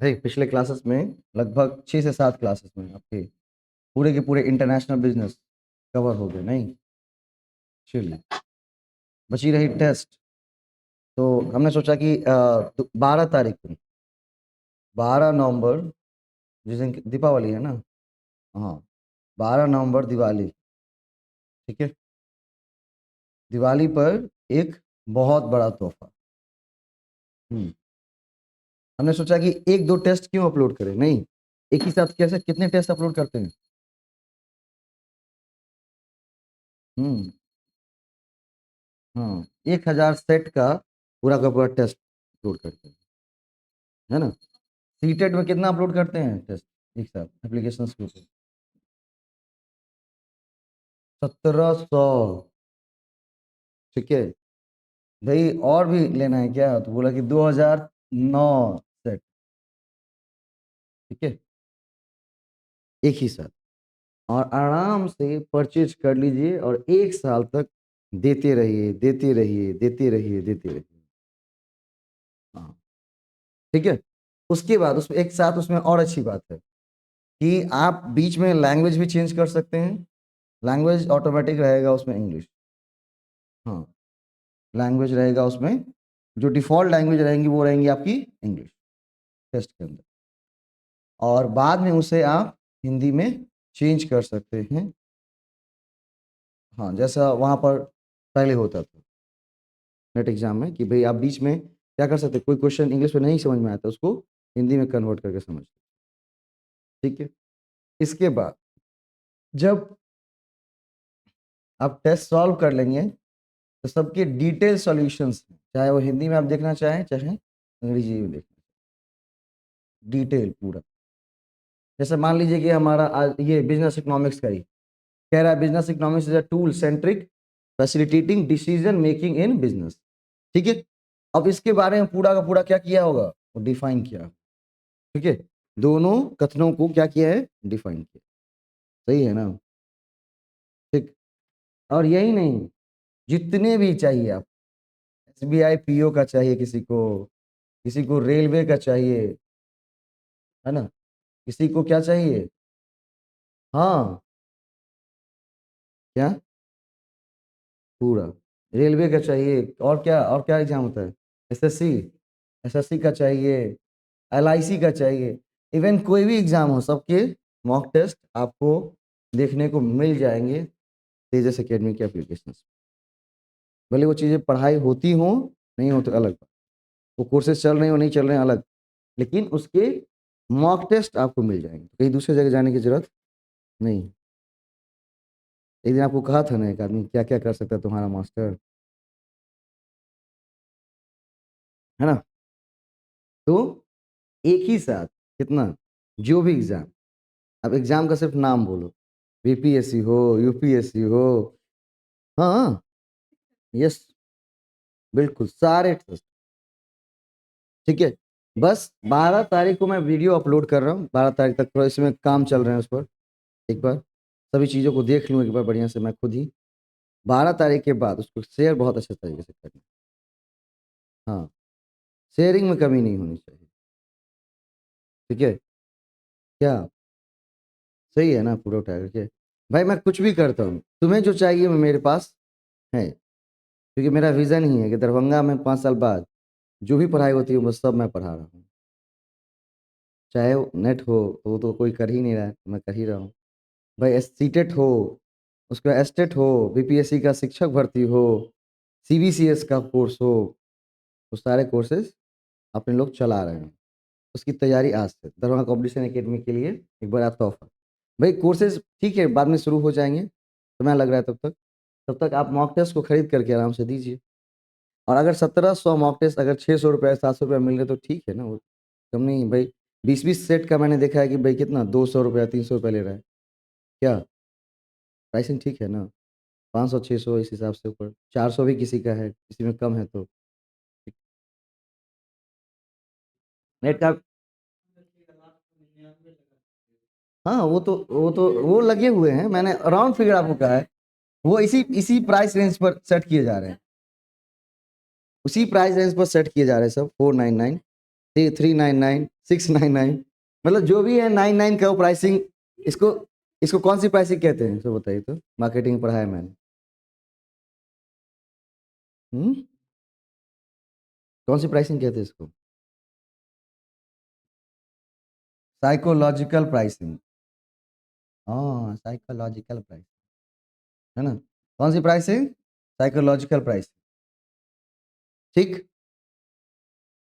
भाई पिछले क्लासेस में लगभग 6 से 7 क्लासेस में आपके पूरे के पूरे इंटरनेशनल बिजनेस कवर हो गए नहीं। चलिए, बची रही टेस्ट। तो हमने सोचा कि 12 तारीख को, 12 नवंबर, जिस दिन दीपावली है ना। हाँ, 12 नवंबर दिवाली। ठीक है, दिवाली पर एक बहुत बड़ा तोहफा। हम्म हमने सोचा कि एक दो टेस्ट क्यों अपलोड करें, नहीं एक ही साथ कैसे कितने टेस्ट अपलोड करते हैं। हम्म हाँ, 1000 सेट का पूरा टेस्ट अपलोड करते हैं, है ना। सीटेट में कितना अपलोड करते हैं टेस्ट एक साथ एप्लीकेशन के ऊपर? 1700। ठीक है भाई, और भी लेना है क्या? तो बोला कि 2009 सेट। ठीक है, एक ही साथ, और आराम से परचेज कर लीजिए और 1 साल तक देते रहिए, देते रहिए, देते रहिए, देते रहिए। हाँ, ठीक है। उसके बाद उसमें एक साथ उसमें और अच्छी बात है कि आप बीच में लैंग्वेज भी चेंज कर सकते हैं। लैंग्वेज ऑटोमेटिक रहेगा उसमें, इंग्लिश। हाँ, लैंग्वेज रहेगा उसमें, जो डिफ़ॉल्ट लैंग्वेज रहेंगी वो रहेंगी आपकी इंग्लिश टेस्ट के अंदर। और बाद में उसे आप हिंदी में चेंज कर सकते हैं। हाँ, जैसा वहाँ पर पहले होता था नेट एग्जाम में कि भाई आप बीच में क्या कर सकते, कोई क्वेश्चन इंग्लिश में नहीं समझ में आता उसको हिंदी में कन्वर्ट करके समझ। ठीक है, इसके बाद जब आप टेस्ट सॉल्व कर लेंगे तो सबके डिटेल सॉल्यूशंस, चाहे वो हिंदी में आप देखना चाहें चाहे अंग्रेजी में देखना, डिटेल पूरा। जैसे मान लीजिए कि हमारा आज ये बिजनेस इकोनॉमिक्स का ही कह रहा है, business economics is a tool centric facilitating decision making in business. ठीक है, अब इसके बारे में पूरा का पूरा क्या किया होगा, वो डिफाइन किया। ठीक है, दोनों कथनों को क्या किया है, डिफाइन किया। सही है ना। ठीक, और यही नहीं, जितने भी चाहिए आप, एसबीआई पीओ का चाहिए किसी को रेलवे का चाहिए, है ना, किसी को क्या चाहिए। हाँ, क्या, पूरा रेलवे का चाहिए, और क्या एग्जाम होता है, एसएससी, एसएससी का चाहिए, एलआईसी का चाहिए, इवन कोई भी एग्जाम हो सबके मॉक टेस्ट आपको देखने को मिल जाएंगे तेजस एकेडमी के एप्लीकेशन। भले वो चीज़ें पढ़ाई होती हो नहीं हो तो अलग बात, वो कोर्सेज चल रहे हो नहीं चल रहे हैं अलग, लेकिन उसके मॉक टेस्ट आपको मिल जाएंगे, कहीं दूसरी जगह जाने की जरूरत नहीं। एक दिन आपको कहा था ना एक आदमी, क्या क्या कर सकता है तुम्हारा मास्टर, है ना। तो एक ही साथ कितना, जो भी एग्जाम, अब एग्जाम का सिर्फ नाम बोलो, बीपीएससी हो, यूपीएससी हो, हाँ, यस, बिल्कुल सारे टेस्ट। ठीक है, बस 12 तारीख को मैं वीडियो अपलोड कर रहा हूँ, 12 तारीख तक थोड़ा इसमें काम चल रहे हैं उस पर, एक बार सभी चीज़ों को देख लूँ एक बार बढ़िया से मैं खुद ही। 12 तारीख के बाद उसको शेयर बहुत अच्छे तरीके से करना। हाँ, शेयरिंग में कमी नहीं होनी चाहिए। ठीक है, क्या, सही है ना, पूरा उठा करके। भाई मैं कुछ भी करता हूँ, तुम्हें जो चाहिए वो मेरे पास है, क्योंकि मेरा विजन ही है कि दरभंगा में 5 साल बाद जो भी पढ़ाई होती है वो सब मैं पढ़ा रहा हूँ। चाहे वो नेट हो तो वो तो कोई कर ही नहीं रहा है, मैं कर ही रहा हूँ। भाई सीटेट हो, उसका एस्टेट हो, बीपीएससी का शिक्षक भर्ती हो, सीबीसीएस का कोर्स हो, वो सारे कोर्सेज अपने लोग चला रहे हैं। उसकी तैयारी आज से दरभंगा कॉम्पिटिशन एकेडमी के लिए एक बड़ा तोहफा। भाई कोर्सेज ठीक है बाद में शुरू हो जाएंगे, समय लग रहा है तब तक आप मॉक टेस्ट को खरीद करके आराम से दीजिए। और अगर 1700 मॉक टेस्ट अगर 600 रुपये 700 रुपये मिल रहे तो ठीक है ना, वो कम नहीं भाई। 20-20 सेट का मैंने देखा है कि भाई कितना 200 रुपया 300 रुपये ले रहा है, क्या प्राइसिंग ठीक है ना। 500 600 इस हिसाब से, ऊपर 400 भी किसी का है, किसी में कम है तो नेट का। हाँ, वो लगे हुए हैं, मैंने राउंड फिगर आपको कहा है, वो इसी इसी प्राइस रेंज पर सेट किए जा रहे हैं, उसी प्राइस रेंज पर सेट किए जा रहे हैं सब, 499, 399, 699, मतलब जो भी है 99 का वो प्राइसिंग। इसको इसको कौन सी प्राइसिंग कहते हैं, तो बताइए, तो मार्केटिंग पढ़ा है मैंने। कौन सी प्राइसिंग कहते हैं इसको? Psychological pricing. हाँ, साइकोलॉजिकल प्राइसिंग, है ना? कौन सी प्राइसिंग? Psychological pricing. ठीक,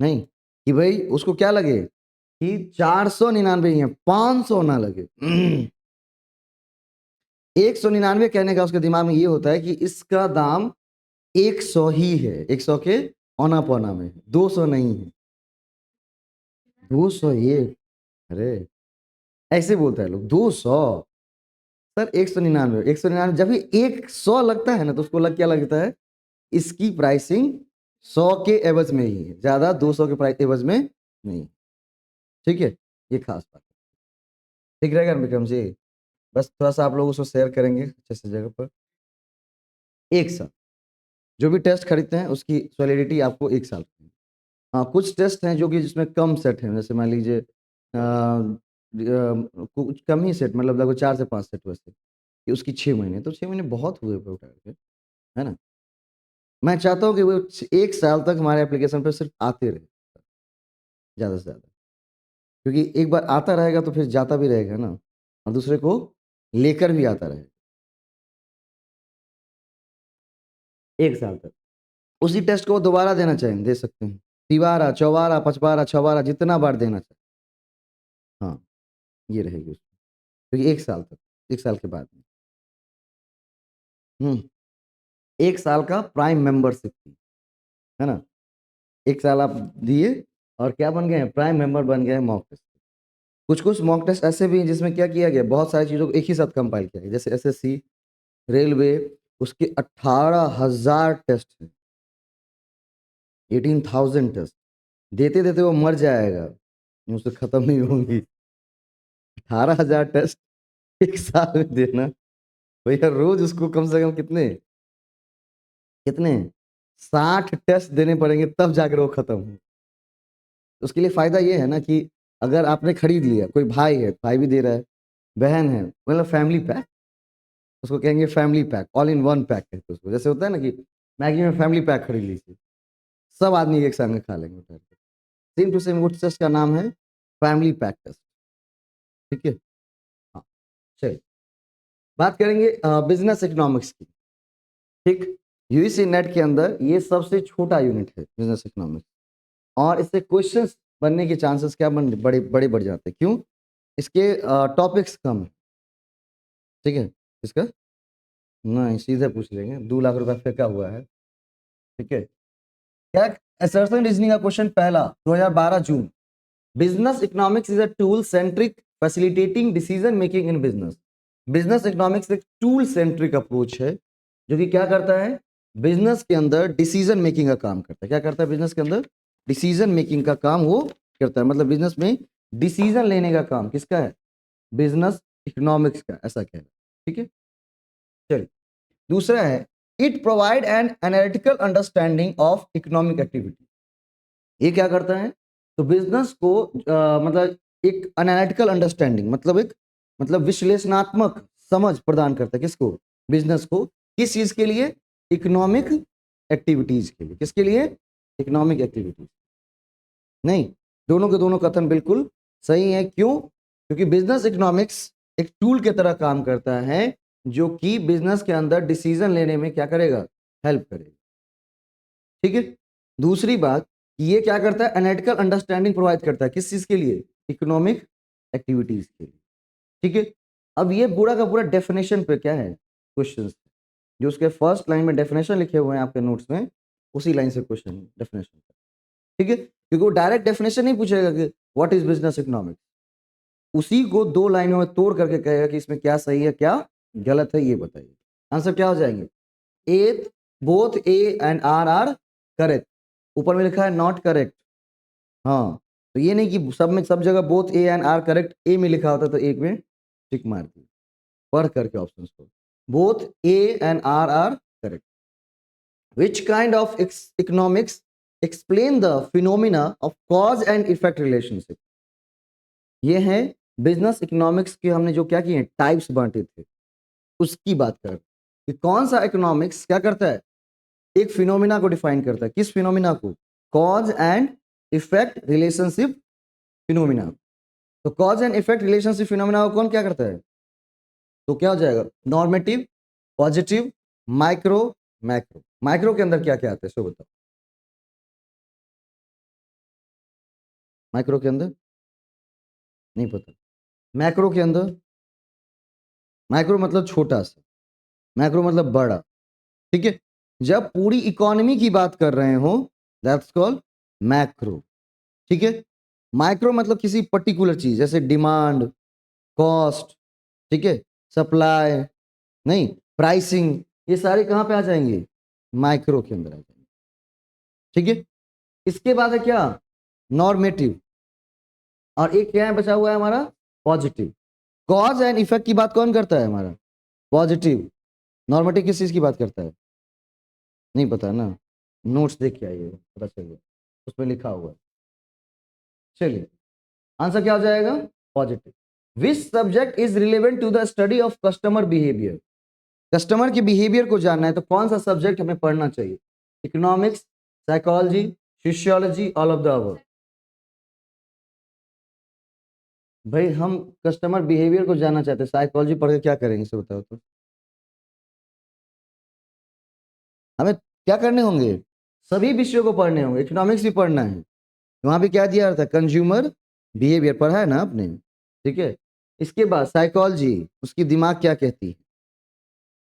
नहीं कि भाई उसको क्या लगे कि 499 ही है, 500 ना लगे। 199 कहने का उसके दिमाग में ये होता है कि इसका दाम 100 ही है, 100 के औना पौना में, 200 नहीं है। 200 ये, अरे ऐसे बोलता है लोग 200। सर 199, 199 जब भी 100 लगता है ना तो उसको क्या लगता है, इसकी प्राइसिंग 100 के एवज में ही है, ज्यादा 200 के प्राइस एवज में नहीं। ठीक है, ये खास बात है। ठीक रहेगा ना विक्रम जी? बस थोड़ा सा आप लोग उसको शेयर करेंगे अच्छे से जगह पर। एक साल, जो भी टेस्ट खरीदते हैं उसकी वैलिडिटी आपको 1 साल की है। हाँ, कुछ टेस्ट हैं जो कि जिसमें कम सेट हैं, जैसे मान लीजिए कुछ कम ही सेट, मतलब लगभग 4 से 5 सेट, वैसे कि उसकी 6 महीने, तो 6 महीने बहुत हुए उठा के, है ना? मैं चाहता हूँ कि वो 1 साल तक हमारे एप्लीकेशन पर सिर्फ आते रहे, ज़्यादा से ज़्यादा, क्योंकि एक बार आता रहेगा तो फिर जाता भी रहेगा ना, और दूसरे को लेकर भी आता रहेगा। 1 साल तक उसी टेस्ट को वो दोबारा देना चाहें, दे सकते हैं, तिबारा, चौबारा, पचबारा, छबारा, जितना बार देना चाहे। हाँ, ये रहेगी उसमें, क्योंकि 1 साल तक, 1 साल के बाद में। 1 साल का प्राइम मेंबरशिप, है ना? 1 साल आप दिए और क्या बन गए, प्राइम मेंबर बन गए मॉक टेस्ट। कुछ कुछ मॉक टेस्ट ऐसे भी हैं जिसमें क्या किया गया, बहुत सारी चीज़ों को एक ही साथ कंपाइल किया गया, जैसे एसएससी, रेलवे, उसके 18,000 टेस्ट हैं, 18,000 टेस्ट। देते देते वो मर जाएगा, उससे खत्म नहीं होंगी। 18,000 टेस्ट 1 साल में देना, भैया रोज उसको कम से कम कितने कितने 60 टेस्ट देने पड़ेंगे, तब जाकर वो खत्म हो। उसके लिए फायदा ये है ना कि अगर आपने खरीद लिया, कोई भाई है, भाई भी दे रहा है, बहन है, मतलब फैमिली पैक, उसको कहेंगे family pack, all in one pack कहते हैं उसको। जैसे होता है ना कि मैगी में फैमिली पैक खरीद लीजिए, सब आदमी एक साथ में खा लेंगे उठा के। सेम टू सेम उस टेस्ट का नाम है फैमिली पैक टेस्ट। ठीक है, हाँ, चलिए बात करेंगे बिजनेस इकोनॉमिक्स की। ठीक, यूजीसी नेट के अंदर ये सबसे छोटा यूनिट है बिजनेस इकोनॉमिक्स, और इससे क्वेश्चंस बनने के चांसेस क्या बड़े बड़े बढ़ जाते हैं। क्यों? इसके टॉपिक्स कम है। ठीक है, इसका नहीं, सीधे पूछ लेंगे, 2 लाख रुपया फेंका हुआ है। ठीक है, क्या असर्शन रीजनिंग का क्वेश्चन पहला, 2012 June. Business economics is a tool centric facilitating decision making in business. Business economics एक टूल सेंट्रिक अप्रोच है जो कि क्या करता है, बिजनेस के अंदर डिसीजन मेकिंग का काम करता है। क्या करता है बिजनेस के अंदर? डिसीजन मेकिंग का काम वो करता है, मतलब बिजनेस में डिसीजन लेने का काम किसका है? बिजनेस इकोनॉमिक्स का, ऐसा कहना। ठीक है, चलिए दूसरा है, it provide an analytical understanding of economic activity. ये क्या करता है, तो बिजनेस को मतलब एक एनालिटिकल अंडरस्टैंडिंग, मतलब एक मतलब विश्लेषणात्मक समझ प्रदान करता है, किसको? बिजनेस को। किस चीज के लिए? इकोनॉमिक एक्टिविटीज के लिए। किसके लिए? Economic activities. नहीं, दोनों के दोनों कथन बिल्कुल सही है। क्यों? क्योंकि बिजनेस इकोनॉमिक्स एक टूल की तरह काम करता है जो कि बिजनेस के अंदर डिसीजन लेने में क्या करेगा? हेल्प करेगा। ठीक है, दूसरी बात, ये क्या करता है? एनालिटिकल अंडरस्टैंडिंग प्रोवाइड करता है, किस चीज के लिए? इकोनॉमिक एक्टिविटीज के लिए। ठीक है, अब ये पूरा का पूरा डेफिनेशन पे क्या है, क्वेश्चंस, जो उसके फर्स्ट लाइन में डेफिनेशन लिखे हुए हैं आपके नोट्स में, उसी लाइन से क्वेश्चन डेफिनेशन। ठीक है, क्योंकि वो डायरेक्ट डेफिनेशन नहीं पूछेगा कि व्हाट इज बिजनेस इकोनॉमिक्स, उसी को 2 लाइनों में तोड़ करके कहेगा कि इसमें क्या सही है क्या गलत है, ये बताइए। आंसर क्या हो जाएंगे? A, both A and R are correct. ऊपर में लिखा है नॉट करेक्ट। हाँ, तो ये नहीं कि सब में सब जगह both A and R correct, A में लिखा होता तो एक में टिक मार दी, पढ़ करके ऑप्शंस को। Both A and R correct. Which kind of economics explain the phenomena of cause and effect relationship. ये है बिजनेस इकोनॉमिक्स के हमने जो क्या किए टाइप्स बांटे थे, उसकी बात कर कि कौन सा इकोनॉमिक्स क्या करता है, एक फिनोमिना को डिफाइन करता है। किस फिनोमिना को? Cause and effect relationship phenomena. तो cause and effect relationship phenomena को कौन क्या करता है? तो क्या हो जाएगा? Normative, positive, micro, macro. Micro के अंदर क्या क्या आता है सो बताओ। माइक्रो के अंदर नहीं पता। मैक्रो के अंदर, माइक्रो मतलब छोटा सा, मैक्रो मतलब बड़ा। ठीक है, जब पूरी इकोनॉमी की बात कर रहे हो दैट्स कॉल्ड मैक्रो। ठीक है, माइक्रो मतलब किसी पर्टिकुलर चीज, जैसे डिमांड, कॉस्ट, ठीक है, सप्लाई, नहीं प्राइसिंग, ये सारे कहां पे आ जाएंगे? माइक्रो के अंदर आ जाएंगे। ठीक है, इसके बाद है क्या? नॉर्मेटिव, और एक क्या है बचा हुआ है हमारा? पॉजिटिव। कॉज एंड इफेक्ट की बात कौन करता है हमारा? पॉजिटिव। नॉर्मेटिव किस चीज की बात करता है? नहीं पता ना, नोट्स देख के आइए पता चलिए, उसमें लिखा हुआ है। चलिए, आंसर क्या हो जाएगा? Positive. Which subject is relevant to the study of customer behaviour? Customer के बिहेवियर को जानना है तो कौन सा सब्जेक्ट हमें पढ़ना चाहिए? Economics, psychology, sociology, all of the above? भाई हम कस्टमर बिहेवियर को जानना चाहते हैं, साइकोलॉजी पढ़ के क्या करेंगे इसे बताओ तो। हमें क्या करने होंगे? सभी विषयों को पढ़ने होंगे, इकोनॉमिक्स भी पढ़ना है। वहां पे क्या दिया था? कंज्यूमर बिहेवियर पढ़ा है ना आपने? ठीक है, इसके बाद साइकोलॉजी, उसकी दिमाग क्या कहती है।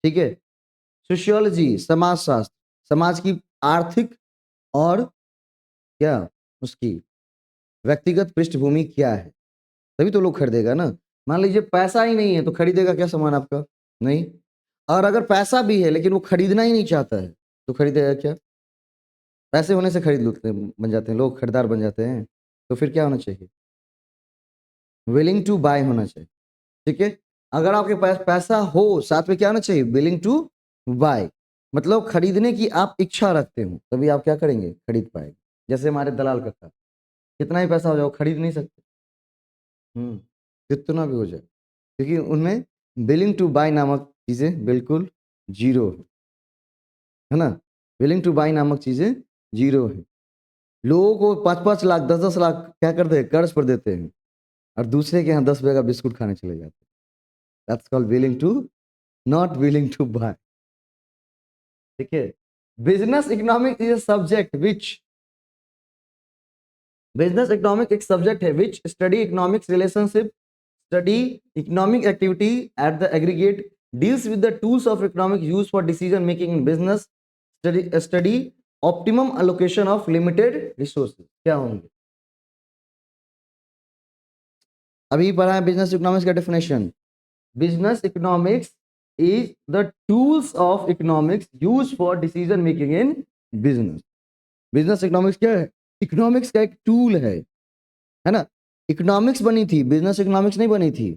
ठीक है, सोशियोलॉजी, समाजशास्त्र, समाज की आर्थिक और क्या उसकी व्यक्तिगत पृष्ठभूमि क्या है, तभी तो लोग खरीदेगा ना। मान लीजिए पैसा ही नहीं है तो खरीदेगा क्या सामान आपका? नहीं। और अगर पैसा भी है लेकिन वो खरीदना ही नहीं चाहता है तो खरीदेगा क्या? पैसे होने से खरीद लेते हैं, बन जाते हैं लोग, खरीदार बन जाते हैं। तो फिर क्या होना चाहिए? विलिंग टू बाय होना चाहिए। ठीक है, अगर आपके पास पैसा हो साथ में क्या होना चाहिए? विलिंग टू बाय, मतलब खरीदने की आप इच्छा रखते हो तभी आप क्या करेंगे? खरीद पाएंगे। जैसे हमारे दलाल का था, कितना ही पैसा हो जाए वो खरीद नहीं सकते। कितना भी हो जाए, क्योंकि उनमें विलिंग टू बाय नामक चीजें बिल्कुल जीरो है ना। विलिंग टू बाय नामक चीजें जीरो है। लोगों को 5-5 लाख 10-10 लाख क्या करते हैं? कर्ज पर देते हैं, और दूसरे के यहाँ 10 रुपए का बिस्कुट खाने चले जाते हैं। That's called willing to, not willing to buy. ठीक है, business economics is a subject which, business economic एक सब्जेक्ट है which study economics relationship, study economic activity at the aggregate, deals with the tools of economic use for decision making in business, study optimum allocation of limited resources. क्या होंगे? अभी पढ़ा है business economics का definition. Business economics is the tools of economics use for decision making in business. Business economics क्या है? Economics का एक टूल है ना। इकोनॉमिक्स बनी थी, बिजनेस इकोनॉमिक्स नहीं बनी थी।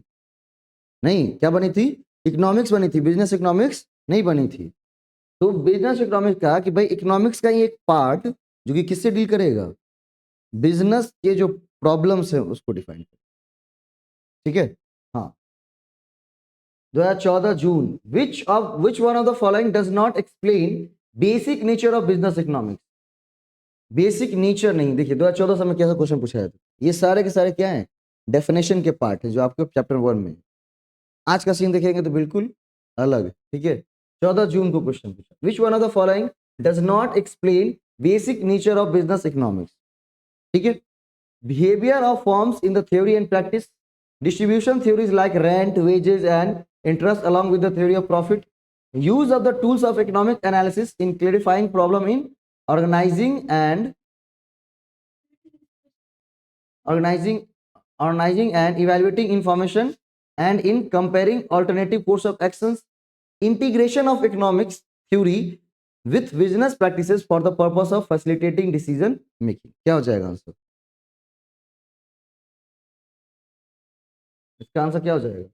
नहीं, क्या बनी थी? इकोनॉमिक्स बनी थी, बिजनेस इकोनॉमिक्स नहीं बनी थी। तो बिजनेस इकोनॉमिक्स कहा कि भाई इकोनॉमिक्स का ही एक पार्ट जो कि किससे डील करेगा? बिजनेस के जो प्रॉब्लम्स है उसको डिफाइन कर। ठीक है, हाँ। 2014 June, which one of the following does not explain basic nature of business economics? Basic nature नहीं, देखिए 2014 से में कैसा क्वेश्चन पूछा है, ये सारे के सारे क्या है? डेफिनेशन के पार्ट है जो आपके चैप्टर 1 में। आज का सीन देखेंगे तो बिल्कुल अलग। ठीक है, 14 जून को क्वेश्चन पूछा, विच one of the following does not explain basic nature of business economics? ठीक है, behaviour of forms in the theory and practice, distribution theories like rent, wages and interest along with the theory of profit, use of the tools of economic analysis in clarifying problem in organizing and organizing organizing and evaluating information and in comparing alternative course of actions, integration of economics theory with business practices for the purpose of facilitating decision making। क्या हो जाएगा answer? इसका answer क्या हो जाएगा?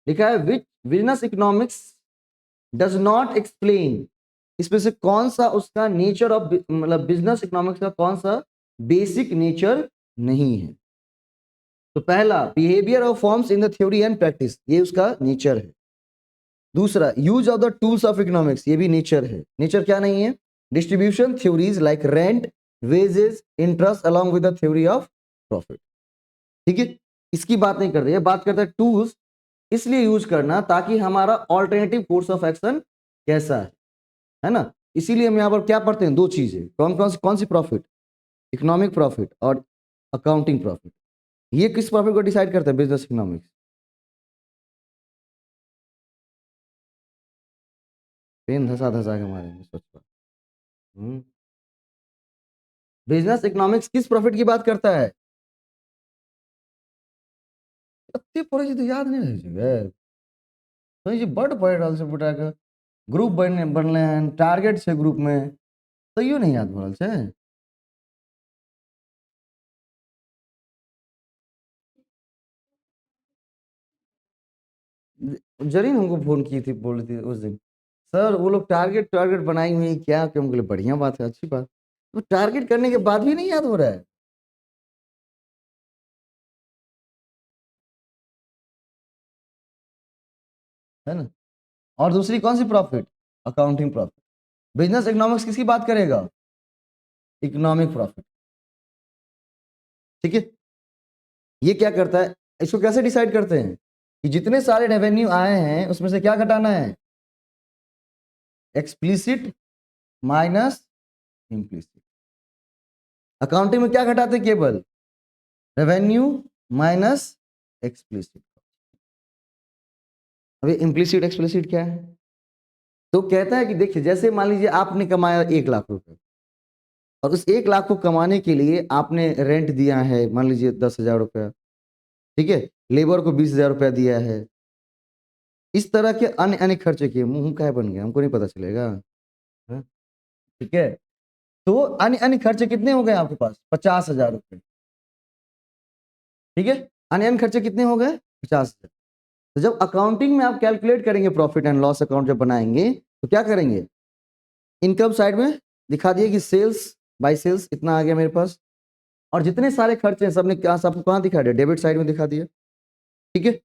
लिखा है which business economics does not explain, इसमें से कौन सा उसका नेचर ऑफ मतलब बिजनेस इकोनॉमिक्स का कौन सा बेसिक नेचर नहीं है? तो पहला behaviour of forms in the theory and practice, ये उसका नेचर है। दूसरा use of the tools of economics, ये भी नेचर है। नेचर क्या नहीं है? Distribution theories like rent, wages, interest along with the theory of profit. ठीक है, इसकी बात नहीं करते, ये बात करते हैं टूल्स इसलिए यूज करना ताकि हमारा ऑल्टरनेटिव कोर्स ऑफ एक्शन कैसा है ना। इसीलिए हम यहाँ पर क्या पढ़ते हैं, दो चीजें, कौन सी प्रॉफिट? इकोनॉमिक प्रॉफिट और अकाउंटिंग प्रॉफिट। ये किस प्रॉफिट को डिसाइड करता है? Business economics. पेन धसा धसा के मारेंगे, सोच पा। बिजनेस इकोनॉमिक्स किस प्रॉफिट की बात करता है? इतनी पढ़े जी तो याद नहीं रह जाएगा तो ये बड़ पढ़ रहल से बेटा के ग्रुप बनले हैं, टारगेट से ग्रुप में, तैयो नहीं याद भरल से। जरीन हमको फोन की थी, बोल रही थी उस दिन, सर वो लोग टारगेट टारगेट बनाई हुई हैं क्या? कि हम बोले बढ़िया बात है, अच्छी बात। तो टारगेट करने के बाद भी नहीं याद हो रहा है ना। और दूसरी कौन सी profit? Accounting profit. Business economics किसकी बात करेगा? Economic profit. ठीक है, ये क्या करता है, इसको कैसे डिसाइड करते हैं कि जितने सारे रेवेन्यू आए हैं उसमें से क्या घटाना है? Explicit minus implicit. अकाउंटिंग में क्या घटाते हैं? केवल रेवेन्यू माइनस एक्सप्लिसिट। अभी इम्प्लिसिट एक्सप्लिसिट क्या है? तो कहता है कि देखिए, जैसे मान लीजिए आपने कमाया 1 लाख रुपए और उस 1 लाख को कमाने के लिए आपने रेंट दिया है मान लीजिए 10,000 रुपया, ठीक है, लेबर को 20,000 रुपया दिया है। इस तरह के अन्य अन्य खर्चे किए, मुंह काहे बन गया, हमको नहीं पता चलेगा। हाँ? ठीक है, तो अन्य अन्य खर्चे कितने हो गए आपके पास? 50,000 रुपये। ठीक है, अन्य अन्य खर्चे कितने हो गए? 50,000। तो जब अकाउंटिंग में आप कैलकुलेट करेंगे प्रॉफिट एंड लॉस अकाउंट जब बनाएंगे तो क्या करेंगे? इनकम साइड में दिखा दिए कि सेल्स बाय सेल्स इतना आ गया मेरे पास, और जितने सारे खर्चे हैं सबने क्या सबको कहाँ दिखा दिया? डेबिट साइड में दिखा दिया। ठीक है,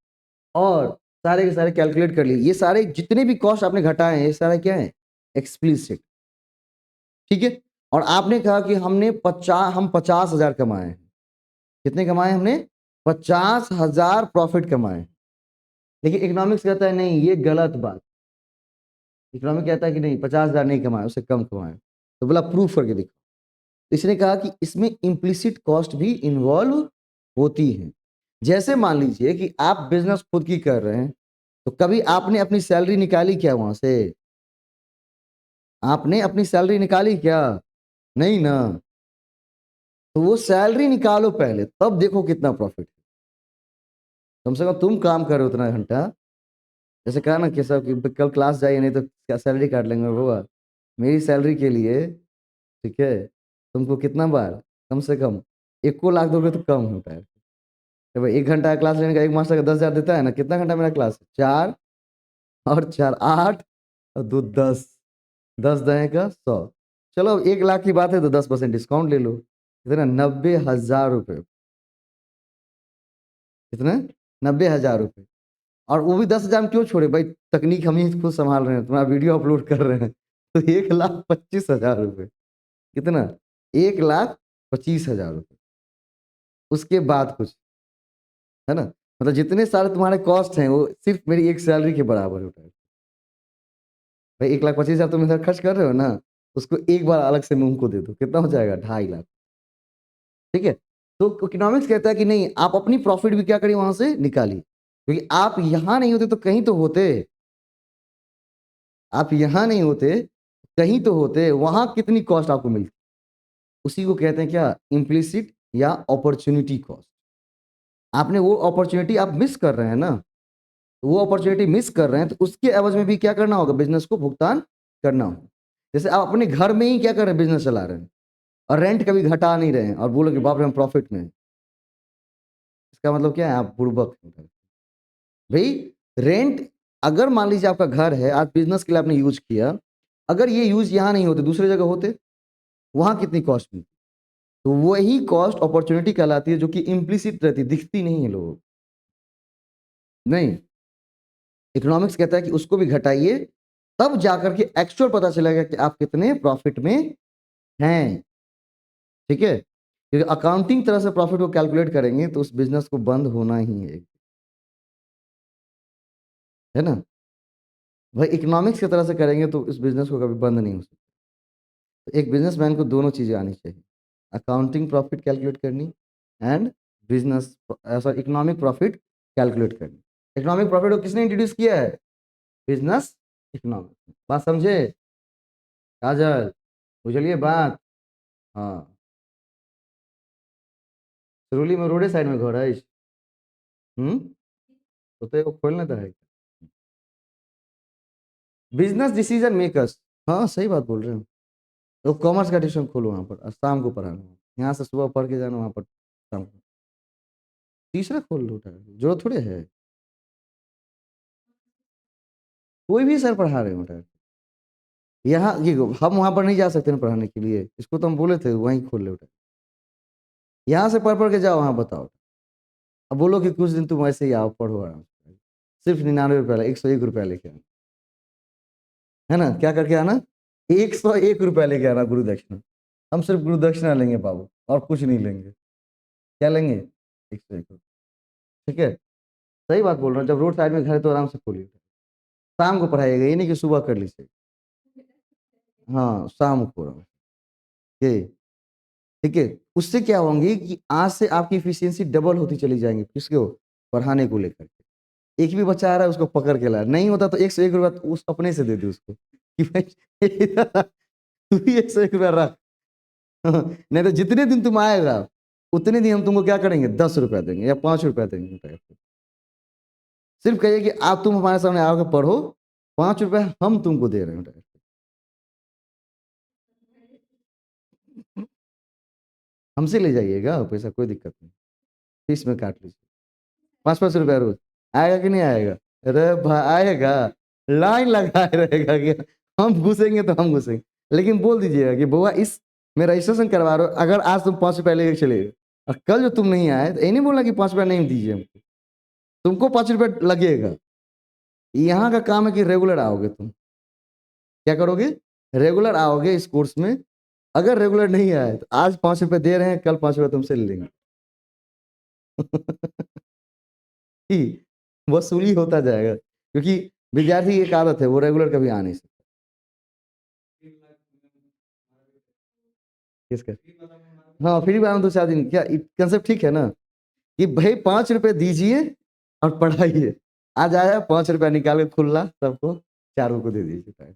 और सारे के सारे कैलकुलेट कर लिए, ये सारे जितने भी कॉस्ट आपने घटाए हैं ये सारे क्या है? एक्सप्लिसिट। ठीक है, और आपने कहा कि हम 50,000 कमाए हैं। कितने कमाए हमने? 50,000 प्रॉफिट कमाए। लेकिन इकोनॉमिक्स कहता है नहीं, ये गलत बात। इकोनॉमिक कहता है कि नहीं, 50,000 नहीं कमाए, उससे कम कमाए। तो बोला प्रूफ करके दिखा। तो इसने कहा कि इसमें इम्प्लिसिट कॉस्ट भी इन्वॉल्व होती है। जैसे मान लीजिए कि आप बिजनेस खुद की कर रहे हैं, तो कभी आपने अपनी सैलरी निकाली क्या वहां से? आपने अपनी सैलरी निकाली क्या? नहीं ना। तो वो सैलरी निकालो पहले, तब देखो कितना प्रॉफिट है। कम से कम तुम काम करो उतना घंटा। जैसे कहा ना कि सब कि कल क्लास जाइए नहीं तो क्या सैलरी काट लेंगे बाबा। मेरी सैलरी के लिए, ठीक है, तुमको कितना बार, कम से कम 1 लाख दोगे तो कम होता है। तो भाई 1 घंटा क्लास लेने का एक मास्टर का 10,000 देता है ना। कितना घंटा मेरा क्लास है? 4 और 4 8 और 2 10, 10 दहे का 100। चलो अब 1 लाख की बात है तो 10% डिस्काउंट ले लो। कितना? 90,000 रुपये। कितना? 90,000 रुपये। और वो भी 10,000 में क्यों छोड़े भाई? तकनीक हम ही खुद संभाल रहे हैं, तुम्हारा वीडियो अपलोड कर रहे हैं। तो 1,25,000 रुपये। कितना? 1,25,000 रुपये। उसके बाद कुछ, है ना, मतलब जितने सारे तुम्हारे कॉस्ट हैं वो सिर्फ मेरी एक सैलरी के बराबर होता है। भाई 1,25,000 तुम इधर खर्च कर रहे हो ना, उसको एक बार अलग से मुंह को दे दो, कितना हो जाएगा? 2.5 लाख। ठीक है, तो इकोनॉमिक्स कहता है कि नहीं, आप अपनी प्रॉफिट भी क्या करिए वहां से निकालिए, क्योंकि आप यहां नहीं होते तो कहीं तो होते। आप यहां नहीं होते, कहीं तो होते, वहां कितनी कॉस्ट आपको मिलती। उसी को कहते हैं क्या? इम्प्लिसिट या अपॉर्चुनिटी कॉस्ट। आपने वो अपॉर्चुनिटी आप मिस कर रहे हैं ना, वो अपॉर्चुनिटी मिस कर रहे हैं तो उसके एवज में भी क्या करना होगा? बिजनेस को भुगतान करना होगा। जैसे आप अपने घर में ही क्या कर रहे हैं? बिजनेस चला रहे हैं और रेंट कभी घटा नहीं रहे हैं और बोलो कि बाप रे हम प्रॉफिट में हैं। इसका मतलब क्या है? आप बुड़बक हैं। भाई रेंट, अगर मान लीजिए आपका घर है, आज बिजनेस के लिए आपने यूज किया, अगर ये यूज यहाँ नहीं होते दूसरी जगह होते, वहां कितनी कॉस्ट मिलती? तो वही कॉस्ट अपॉर्चुनिटी कहलाती है, जो कि इम्प्लिसिट रहती, दिखती नहीं है लोगों को। नहीं, इकोनॉमिक्स कहता है कि उसको भी घटाइए, तब जाकर के एक्चुअल पता चलेगा कि आप कितने प्रॉफिट में हैं। ठीक है, क्योंकि अकाउंटिंग तरह से प्रॉफिट को कैलकुलेट करेंगे तो उस बिजनेस को बंद होना ही है ना। भाई इकोनॉमिक्स की तरह से करेंगे तो इस बिजनेस को कभी बंद नहीं हो सकता। तो एक बिजनेसमैन को दोनों चीजें आनी चाहिए, अकाउंटिंग प्रॉफिट कैलकुलेट करनी and business sorry economic profit calculate करनी। इकोनॉमिक प्रॉफिट को किसने इंट्रोड्यूस किया है? Business economics. बात समझे काजल? बुझलिए बात? हाँ, सिरोली में रोडे साइड में घर है। तो एगो खोलना तो है बिजनेस डिसीजन मेकर्स। हाँ सही बात बोल रहे हो। तो कॉमर्स का ट्यूशन खोलो वहाँ पर और शाम को पढ़ाना, यहाँ से सुबह पढ़ के जाना, वहाँ पर शाम को। तीसरा खोल लो, जरूरत थोड़े है, कोई भी सर पढ़ा रहे हो। यहाँ ये हम वहाँ पर नहीं जा सकते ना पढ़ाने के लिए, इसको तो हम बोले थे वहीं खोल ले। यहाँ से पढ़ पढ़ के जाओ, वहाँ बताओ। अब बोलो कि कुछ दिन तुम ऐसे ही आओ पढ़ो आराम से, सिर्फ 99 रुपया, 101 रुपया लेके आना, है ना। क्या करके आना? 101 रुपया लेके आना गुरु दक्षिणा। हम सिर्फ गुरु दक्षिणा लेंगे बाबू, और कुछ नहीं लेंगे। क्या लेंगे? 101 रुपया। ठीक है, सही बात बोल रहा हूँ। जब रोड साइड में घर है तो आराम से खोलिए, शाम को पढ़ाइएगा, ये नहीं कि सुबह कर लीजिए। हाँ शाम को ये, ठीक है। उससे क्या होंगे कि आज से आपकी इफिशियंसी डबल होती चली जाएंगी, किसको? पढ़ाने को लेकर के। एक भी बच्चा आ रहा है उसको पकड़ के ला, नहीं होता तो 101 रुपया तो उस अपने से दे दे उसको कि भाई तू भी 101 रुपया रख। नहीं तो जितने दिन तुम आएगा उतने दिन हम तुमको क्या करेंगे, 10 रुपया देंगे या 5 रुपया देंगे। सिर्फ कहिए कि आप तुम हमारे सामने आओगे पढ़ो, 5 रुपया हम तुमको दे रहे हैं। हमसे ले जाइएगा पैसा, कोई दिक्कत नहीं, फीस में काट लीजिए। 5-5 रुपया रोज। आएगा कि नहीं आएगा? अरे भाई आएगा, लाइन लगाए रहेगा कि हम घुसेंगे तो हम घुसेंगे। लेकिन बोल दीजिएगा कि बुआ इस मैं रजिस्ट्रेशन करवा रहा हूँ, अगर आज तुम 5 रुपया लेके चले गए और कल जो तुम नहीं आए तो ये नहीं बोलना कि 5 रुपया नहीं दीजिए हमको, तुमको 5 रुपया लगेगा। यहाँ का काम है कि रेगुलर आओगे तुम, क्या करोगे? रेगुलर आओगे इस कोर्स में। अगर रेगुलर नहीं आए तो आज 5 रुपये दे रहे हैं, कल 5 रुपया तुमसे ले लेंगे। कि वसूली होता जाएगा, क्योंकि विद्यार्थी की एक आदत है, वो रेगुलर कभी आ नहीं सकता। किसका? हाँ फ्री बार 2-4 दिन, क्या कंसेप्ट ठीक है ना कि भाई 5 रुपए दीजिए और पढ़ाइए। आज आया 5 रुपया निकाल के खुला सबको, 4 को दे दीजिए।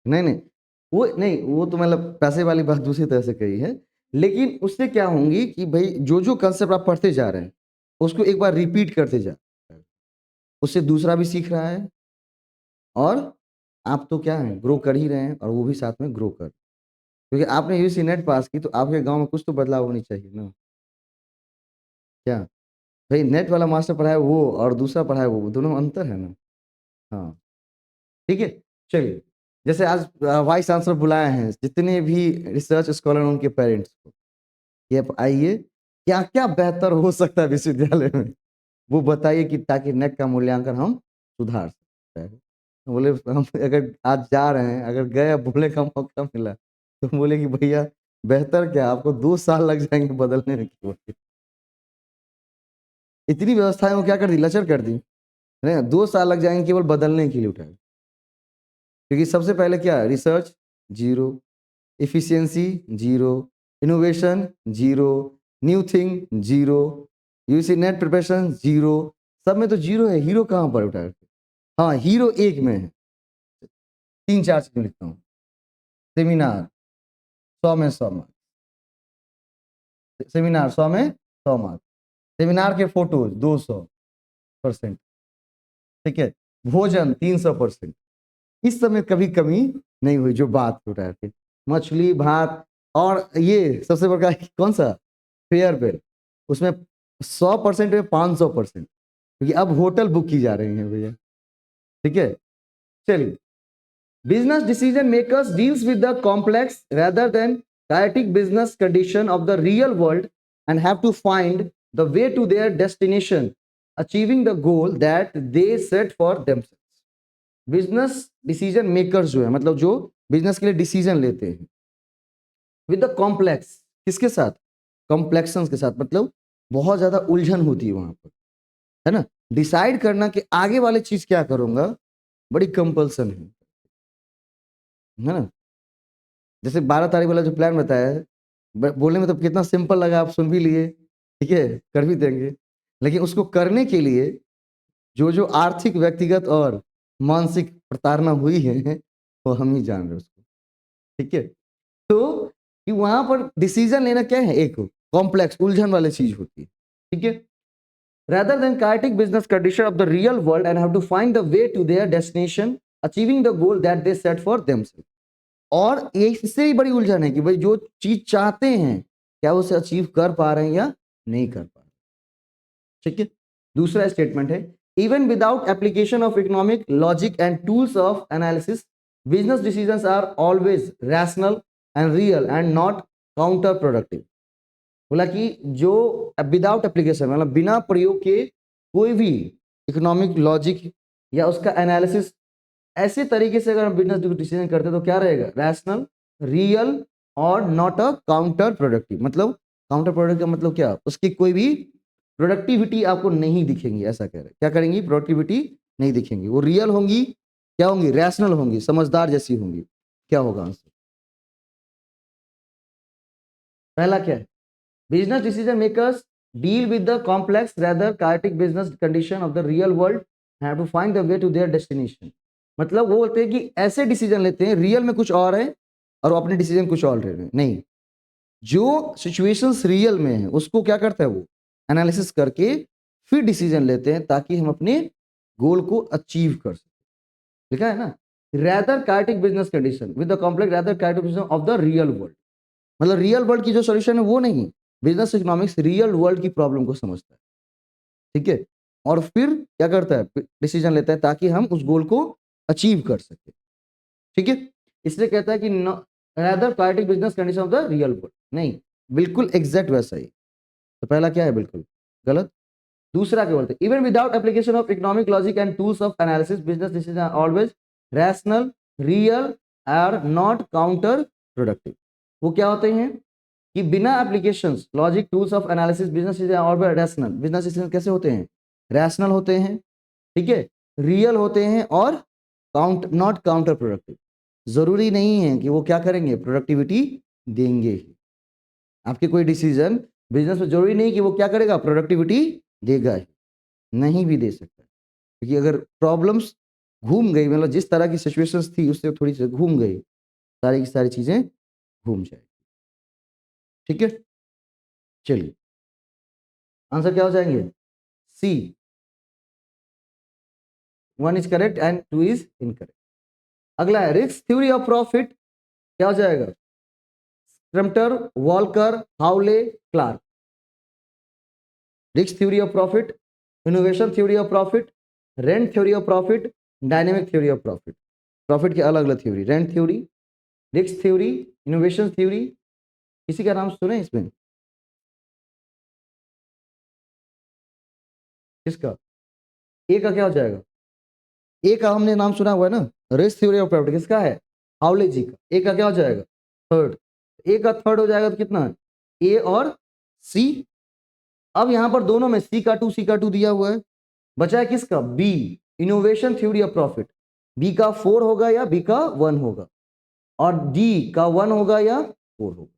नहीं नहीं, वो तो मतलब पैसे वाली बात दूसरी तरह से कही है, लेकिन उससे क्या होंगी कि भाई जो जो कंसेप्ट आप पढ़ते जा रहे हैं उसको एक बार रिपीट करते जा, उससे दूसरा भी सीख रहा है, और आप तो क्या है ग्रो कर ही रहे हैं, और वो भी साथ में ग्रो कर, क्योंकि आपने यूजीसी नेट पास की तो आपके गांव में कुछ तो बदलाव होनी चाहिए ना। क्या भाई, नेट वाला मास्टर पढ़ाए वो और दूसरा पढ़ाए वो, दोनों में अंतर है ना। हाँ ठीक है, चलिए। जैसे आज वाइस चांसलर बुलाए हैं जितने भी रिसर्च स्कॉलर उनके पेरेंट्स को, ये आप आइए, क्या क्या बेहतर हो सकता है विश्वविद्यालय में, वो बताइए कि ताकि नेट का मूल्यांकन हम सुधार सकते हैं। बोले हम अगर आज जा रहे हैं, अगर गए बोलने का मौका मिला तो बोले कि भैया बेहतर क्या, आपको 2 साल लग जाएंगे बदलने में। इतनी व्यवस्थाएं वो क्या कर दी, लचर कर दी। नहीं 2 साल लग जाएंगे केवल बदलने के लिए उठाए, क्योंकि सबसे पहले क्या है, research zero, efficiency zero, innovation zero, new thing zero, UC net preparation zero, सब में तो जीरो है। हीरो कहाँ पर उठाए? हाँ हीरो एक में है, 3-4 चीजें लिखता हूँ। सेमिनार 100 में 100 मार्क, सेमिनार 100 में 100 मार्क, सेमिनार के फोटोज 200%। ठीक है, भोजन 300%। इस समय कभी कमी नहीं हुई, जो बात हो रहा है, मछली भात। और ये सबसे बड़ा कौन सा, फेयरवेल, उसमें 100% में 500%, क्योंकि अब होटल बुक की जा रही है भैया। ठीक है, चलिए Business decision makers deals with the complex rather than chaotic business condition of the real world and have to find the way to their destination, achieving the goal that they set for themselves. Business decision makers जो है मतलब जो business के लिए decision लेते हैं with the complex, किसके साथ? कॉम्प्लेक्शंस के साथ, मतलब बहुत ज्यादा उलझन होती है वहां पर, है ना। डिसाइड करना कि आगे वाले चीज क्या करूंगा, बड़ी कंपल्सन है ना। जैसे 12 तारीख वाला जो प्लान बताया है, बोलने में तो कितना सिंपल लगा, आप सुन भी लिए, ठीक है, कर भी देंगे, लेकिन उसको करने के लिए जो जो आर्थिक, व्यक्तिगत और मानसिक प्रताड़ना हुई है वो हम ही जान रहे हैं उसको, ठीक है। तो कि वहां पर डिसीजन लेना क्या है, एक कॉम्प्लेक्स उलझन वाली चीज होती है, ठीक है। rather than chaotic business condition of the real world and have to find the way to their destination, achieving the goal that they set for themselves. और ये इससे ही बड़ी उलझन है कि भाई जो चीज चाहते हैं क्या उसे अचीव कर पा रहे हैं या नहीं कर पा रहे, ठीक है। दूसरा स्टेटमेंट है, even without application of economic logic and tools of analysis, business decisions are always rational and real and not counterproductive. बोला कि जो विदाउट एप्लीकेशन मतलब बिना प्रयोग के कोई भी इकोनॉमिक लॉजिक या उसका एनालिसिस ऐसे तरीके से अगर हम बिजनेस डिसीजन करते हैं तो क्या रहेगा, रैशनल, रियल और नॉट अ काउंटर प्रोडक्टिव। मतलब काउंटर प्रोडक्टिव का मतलब क्या, उसकी कोई भी प्रोडक्टिविटी आपको नहीं दिखेंगी, ऐसा कह रहे हैं। क्या करेंगी, प्रोडक्टिविटी नहीं दिखेंगी, वो रियल होंगी, क्या होंगी, रैशनल होंगी, समझदार जैसी होंगी। क्या होगा आंसर? पहला क्या है, business decision makers deal with the complex rather chaotic business condition of the real world and have to find the way to their destination। मतलब वो बोलते हैं कि ऐसे डिसीजन लेते हैं, रियल में कुछ और है और वो अपने डिसीजन कुछ और ले रहे हैं, नहीं, जो सिचुएशंस रियल में है उसको क्या करता है वो एनालिसिस करके फिर डिसीजन लेते हैं ताकि हम अपने गोल को अचीव कर सकें। लिखा है ना, rather chaotic business condition with the complex rather chaotic business of the real world। मतलब रियल वर्ल्ड की जो सॉल्यूशन है वो नहीं, बिजनेस इकोनॉमिक्स रियल वर्ल्ड की प्रॉब्लम को समझता है, ठीक है, और फिर क्या करता है, डिसीजन लेता है ताकि हम उस गोल को अचीव कर सके, ठीक है। इसलिए कहता है कि rather particular business condition of the real world, नहीं, बिल्कुल एग्जैक्ट वैसा ही। तो पहला क्या है, बिल्कुल गलत। दूसरा क्या बोलते हैं, even without application of economic logic and tools of analysis, business decision are always rational, real, are not counterproductive. वो क्या होते हैं कि बिना applications, logic, tools of analysis, business decision always rational. Business decision कैसे होते हैं, rational होते हैं, ठीक है, रियल होते हैं और नॉट काउंटर प्रोडक्टिव। जरूरी नहीं है कि वो क्या करेंगे, प्रोडक्टिविटी देंगे। आपके कोई डिसीजन बिजनेस में जरूरी नहीं कि वो क्या करेगा, प्रोडक्टिविटी देगा ही, नहीं भी दे सकता, क्योंकि अगर प्रॉब्लम्स घूम गई, मतलब जिस तरह की सिचुएशंस थी उससे थोड़ी सी घूम गई, सारी की सारी चीजें घूम जाएगी, ठीक है। चलिए आंसर क्या हो जाएंगे, C, 1 is correct and 2 is incorrect. अगला है रिस्क थ्योरी ऑफ प्रॉफिट, क्या हो जाएगा, Schumpeter, Walker, Hawley, Clark. Risk theory of profit, innovation theory of profit, rent theory of profit, dynamic theory of profit. Profit की अलग अलग theory, rent theory, risk theory, innovation theory. किसी का नाम सुने इसमें, किसका, ए का क्या हो जाएगा, ए का हमने नाम सुना हुआ है ना, रिस्क थ्योरी ऑफ प्रॉफिट किसका है, हाउले जी का। ए का क्या हो जाएगा, थर्ड। ए का थर्ड हो जाएगा तो कितना है, ए और सी। अब यहां पर दोनों में सी का 2 सी का 2 दिया हुआ है, बचा है किसका, B, innovation theory of profit. B का 4 होगा या बी का 1 होगा, और डी का 1 होगा या 4 होगा,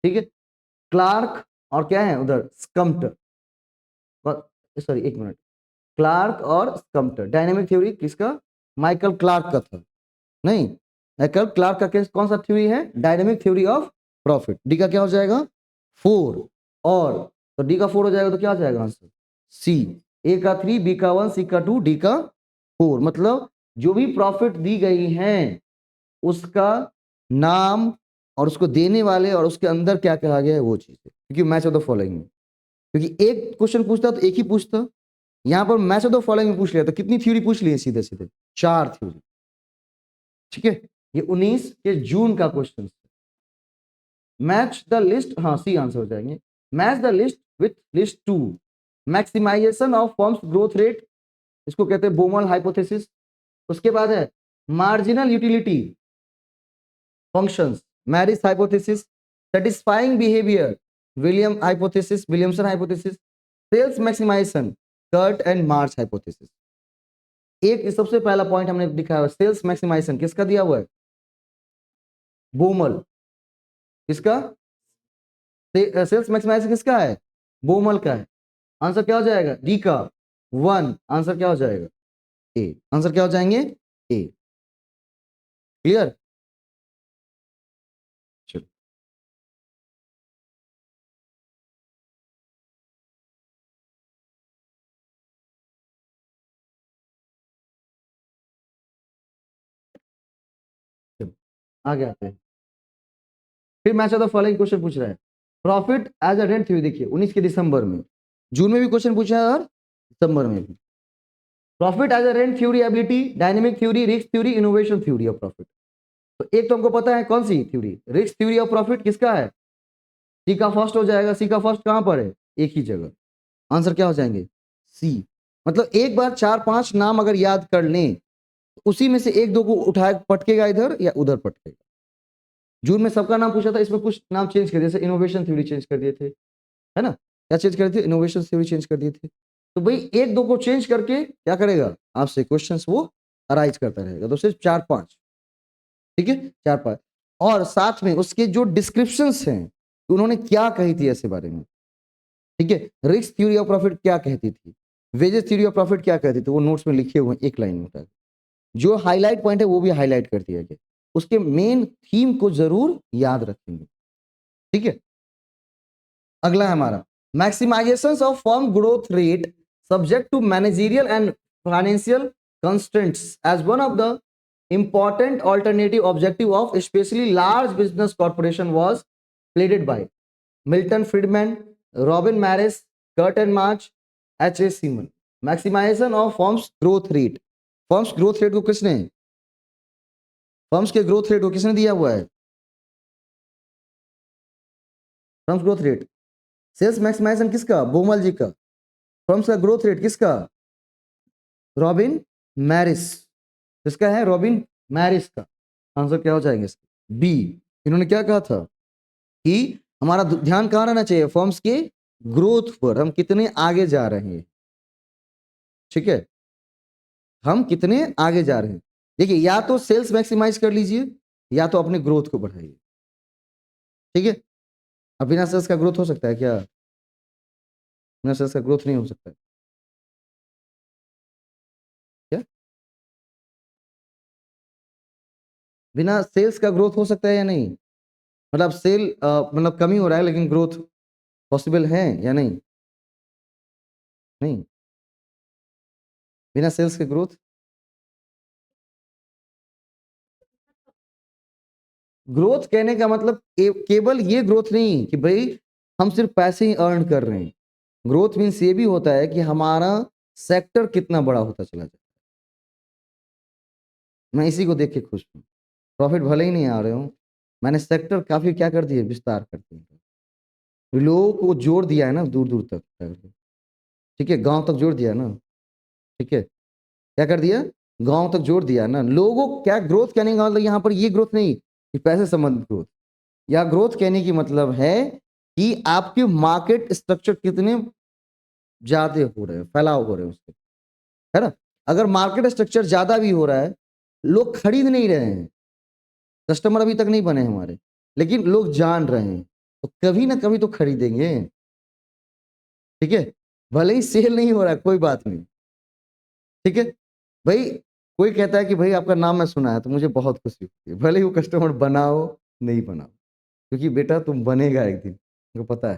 ठीक है। क्लार्क और क्या है उधर, स्कम्टर, सॉरी एक मिनट, क्लार्क और स्कम्टर। डायनेमिक थ्योरी किसका, माइकल क्लार्क का था, नहीं, माइकल क्लार्क का केस कौन सा थ्योरी है, dynamic theory of profit. D का क्या हो जाएगा, 4, और तो डी का 4 हो जाएगा तो क्या हो जाएगा आंसर, सी। ए का 3, बी का 1, सी का 2, डी का 4। मतलब जो भी प्रॉफिट दी गई है उसका नाम और उसको देने वाले और उसके अंदर क्या कहा गया है वो चीज है, क्योंकि मैच ऑफ द फॉलोइंग में, क्योंकि एक क्वेश्चन पूछता तो एक ही पूछता, यहां पर मैच ऑफ द फॉलोइंग में पूछ लिया तो कितनी थ्योरी पूछ ली है, सीधे सीधे 4 थ्योरी। ठीक है, ये 19 के जून का क्वेश्चन। मैच द लिस्ट, हाँ सी आंसर हो जाएंगे। Match the list with list two, maximization of firms growth rate, इसको कहते हैं बोमल हाइपोथेसिस। उसके बाद है marginal utility functions, Marris hypothesis, satisfying behaviour, Williamson hypothesis, sales maximization, Cyert and March hypothesis. एक सबसे पहला पॉइंट हमने दिखाया है, सेल्स मैक्सिमाइजेशन किसका दिया हुआ है? बोमल। किसका? सेल्स मैक्सिमाइजेशन किसका है? बोमल का है। आंसर क्या हो जाएगा? डी का 1। आंसर क्या हो जाएगा? ए। आंसर क्या हो जाएंगे? ए। क्लियर? चलो चलो आगे आते हैं। फिर match of the following question पूछ रहा है, profit as a rent theory. देखिए 19 के दिसंबर में, जून में भी क्वेश्चन पूछा है और दिसंबर में भी। Profit as a rent theory, ability, dynamic theory, risk theory, innovation theory of profit. तो एक तो हमको पता है कौन सी theory, risk theory of profit किसका है? सी का फर्स्ट हो जाएगा। सी का फर्स्ट कहां पर है? एक ही जगह। आंसर क्या हो जाएंगे? सी। मतलब एक बार 4-5 नाम अगर याद कर लें, उसी में से एक दो को उठा पटकेगा इधर या उधर पटकेगा। जून में सबका नाम पूछा था, इसमें कुछ नाम चेंज कर दिए, जैसे इनोवेशन थ्योरी चेंज कर दिए थे, है ना? क्या चेंज कर दिए? इनोवेशन थ्योरी चेंज कर दिए थे। तो भाई एक दो को चेंज करके क्या करेगा आपसे क्वेश्चंस वो अराइज करता रहेगा। तो सिर्फ 4-5, ठीक है, 4-5। और साथ में उसके जो डिस्क्रिप्शंस हैं, उन्होंने क्या कही थी ऐसे बारे में, ठीक है। रिस्क थ्योरी ऑफ प्रॉफिट क्या कहती थी, वेजेस थ्योरी ऑफ प्रॉफिट क्या कहती थी, वो नोट्स में लिखे हुए हैं, एक लाइन में। जो हाईलाइट पॉइंट है वो भी हाईलाइट कर दिया गया, उसके मेन थीम को जरूर याद रखेंगे, ठीक है। अगला है हमारा maximization of firm growth rate subject to managerial and financial constraints as one of the important alternative objective of especially large business corporation was pleaded by Milton Friedman, Robin Maris, Curtin March, H.A. Seaman। Maximization of firms growth rate, firms growth rate को किसने, firms के growth rate को किसने दिया हुआ है? Firms growth rate, sales maximization किसका? Baumol ji का। फर्म्स का ग्रोथ रेट किसका? Robin Marris. किसका है? रॉबिन मैरिस का। आंसर क्या हो जाएंगे इसके? बी। इन्होंने क्या कहा था कि हमारा ध्यान कहां रहना चाहिए? फर्म्स के ग्रोथ पर, हम कितने आगे जा रहे हैं, ठीक है, हम कितने आगे जा रहे हैं। देखिए या तो सेल्स मैक्सिमाइज कर लीजिए या तो अपने ग्रोथ को बढ़ाइए, ठीक है। अब बिना सेल्स का ग्रोथ हो सकता है क्या? बिना सेल्स का ग्रोथ नहीं हो सकता है क्या? बिना सेल्स का ग्रोथ हो सकता है या नहीं? मतलब सेल मतलब कमी हो रहा है लेकिन ग्रोथ पॉसिबल है या नहीं? नहीं, बिना सेल्स के ग्रोथ। ग्रोथ कहने का मतलब केवल ये ग्रोथ नहीं कि भाई हम सिर्फ पैसे ही अर्न कर रहे हैं। ग्रोथ मीन्स ये भी होता है कि हमारा सेक्टर कितना बड़ा होता चला जाए। मैं इसी को देख के खुश हूँ। प्रॉफिट भले ही नहीं आ रहे हो, मैंने सेक्टर काफी क्या कर दिए, विस्तार कर दिए, लोगों को जोड़ दिया है ना दूर दूर तक, ठीक है, गांव तक जोड़ दिया ना, ठीक है। क्या कर दिया? गांव तक जोड़ दिया ना। लोगों क्या ग्रोथ कहने का मतलब यहाँ पर ये ग्रोथ नहीं कि पैसे संबंधित ग्रोथ, या ग्रोथ कहने की मतलब है कि आपके मार्केट स्ट्रक्चर कितने ज्यादा हो रहे हैं, फैलाव हो रहे हैं उसके, है ना। अगर मार्केट स्ट्रक्चर ज्यादा भी हो रहा है, लोग खरीद नहीं रहे हैं, कस्टमर अभी तक नहीं बने हमारे, लेकिन लोग जान रहे हैं, तो कभी ना कभी तो खरीदेंगे, ठीक है। भले ही सेल नहीं हो रहा है कोई बात नहीं, ठीक है। भाई कोई कहता है कि भाई आपका नाम मैं सुना है तो मुझे बहुत खुशी होती है, भले ही वो कस्टमर बनाओ नहीं बनाओ, क्योंकि बेटा तुम बनेगा एक दिन, मुझे पता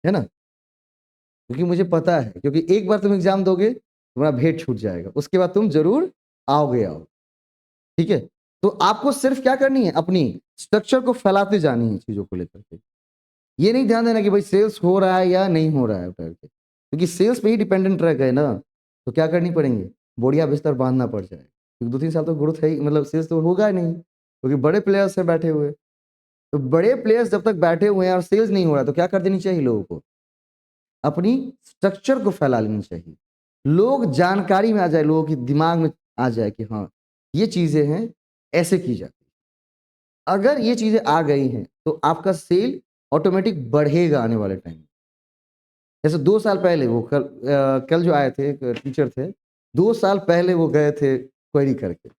है ना। क्योंकि मुझे पता है, क्योंकि एक बार तुम एग्जाम दोगे तुम्हारा भेद छूट जाएगा, उसके बाद तुम जरूर आओगे, आओ, ठीक है। तो आपको सिर्फ क्या करनी है, अपनी स्ट्रक्चर को फैलाते जानी है चीजों को लेकर के। ये नहीं ध्यान देना कि भाई सेल्स हो रहा है या नहीं हो रहा है करके, क्योंकि सेल्स पे ही डिपेंडेंट रह गए ना, तो क्या करनी पड़ेंगे, बोरिया बिस्तर बांधना पड़ जाएगा। 2-3 साल तो ग्रोथ है ही, मतलब सेल्स तो होगा ही नहीं, क्योंकि बड़े प्लेयर्स हैं बैठे हुए। तो बड़े प्लेयर्स जब तक बैठे हुए हैं और सेल्स नहीं हो रहा, तो क्या कर देनी चाहिए लोगों को? अपनी स्ट्रक्चर को फैला लेनी चाहिए। लोग जानकारी में आ जाए, लोगों के दिमाग में आ जाए कि हाँ, ये चीज़ें हैं, ऐसे की जाती है। अगर ये चीज़ें आ गई हैं, तो आपका सेल ऑटोमेटिक बढ़ेगा आने वाले टाइम में। जैसे 2 साल पहले वो कल जो आए थे, एक टीचर थे, 2 साल पहले वो गए थे क्वेरी करके,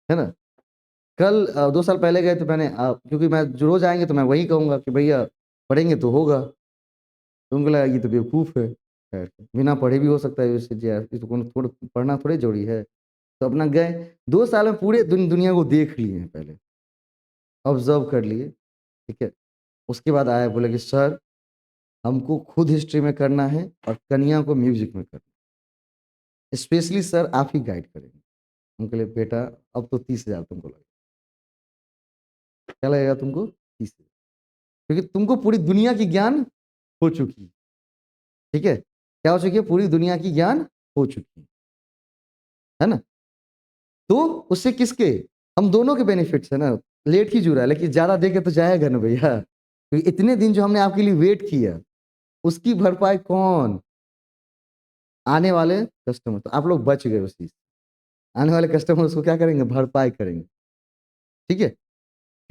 है ना? कल 2 साल पहले गए तो मैंने क्योंकि मैं जो रोज़ आएँगे तो मैं वही कहूँगा कि भैया पढ़ेंगे तो होगा। तो उनको लगा ये तो बेवकूफ़ है। खैर, बिना पढ़े भी हो सकता है वैसे जो है, इसको कौन थोड़ा पढ़ना थोड़ी ज़रूरी है। तो अपना गए, 2 साल में पूरे दुनिया को देख लिए हैं पहले, ऑब्ज़र्व कर लिए, ठीक है? उसके बाद आए बोले कि सर हमको खुद हिस्ट्री में करना है और कन्या को म्यूज़िक में करना है। स्पेशली सर आप ही गाइड करेंगे। हम कहे बेटा अब तो 30,000 तुमको लगेगा। क्या लगेगा तुमको? 30,000, क्योंकि तुमको पूरी दुनिया की ज्ञान हो चुकी है, ठीक है? क्या हो चुकी है? पूरी दुनिया की ज्ञान हो चुकी है ना? तो उससे किसके? हम दोनों के बेनिफिट्स है ना। लेट ही जुड़ा है, लेकिन ज़्यादा दे के तो जाएगा ना भैया। क्योंकि इतने दिन जो हमने आपके लिए वेट किया, उसकी भरपाई कौन? आने वाले कस्टमर। तो आप लोग बच गए उस चीज़ से। आने वाले कस्टमर उसको क्या करेंगे? भरपाई करेंगे, ठीक है?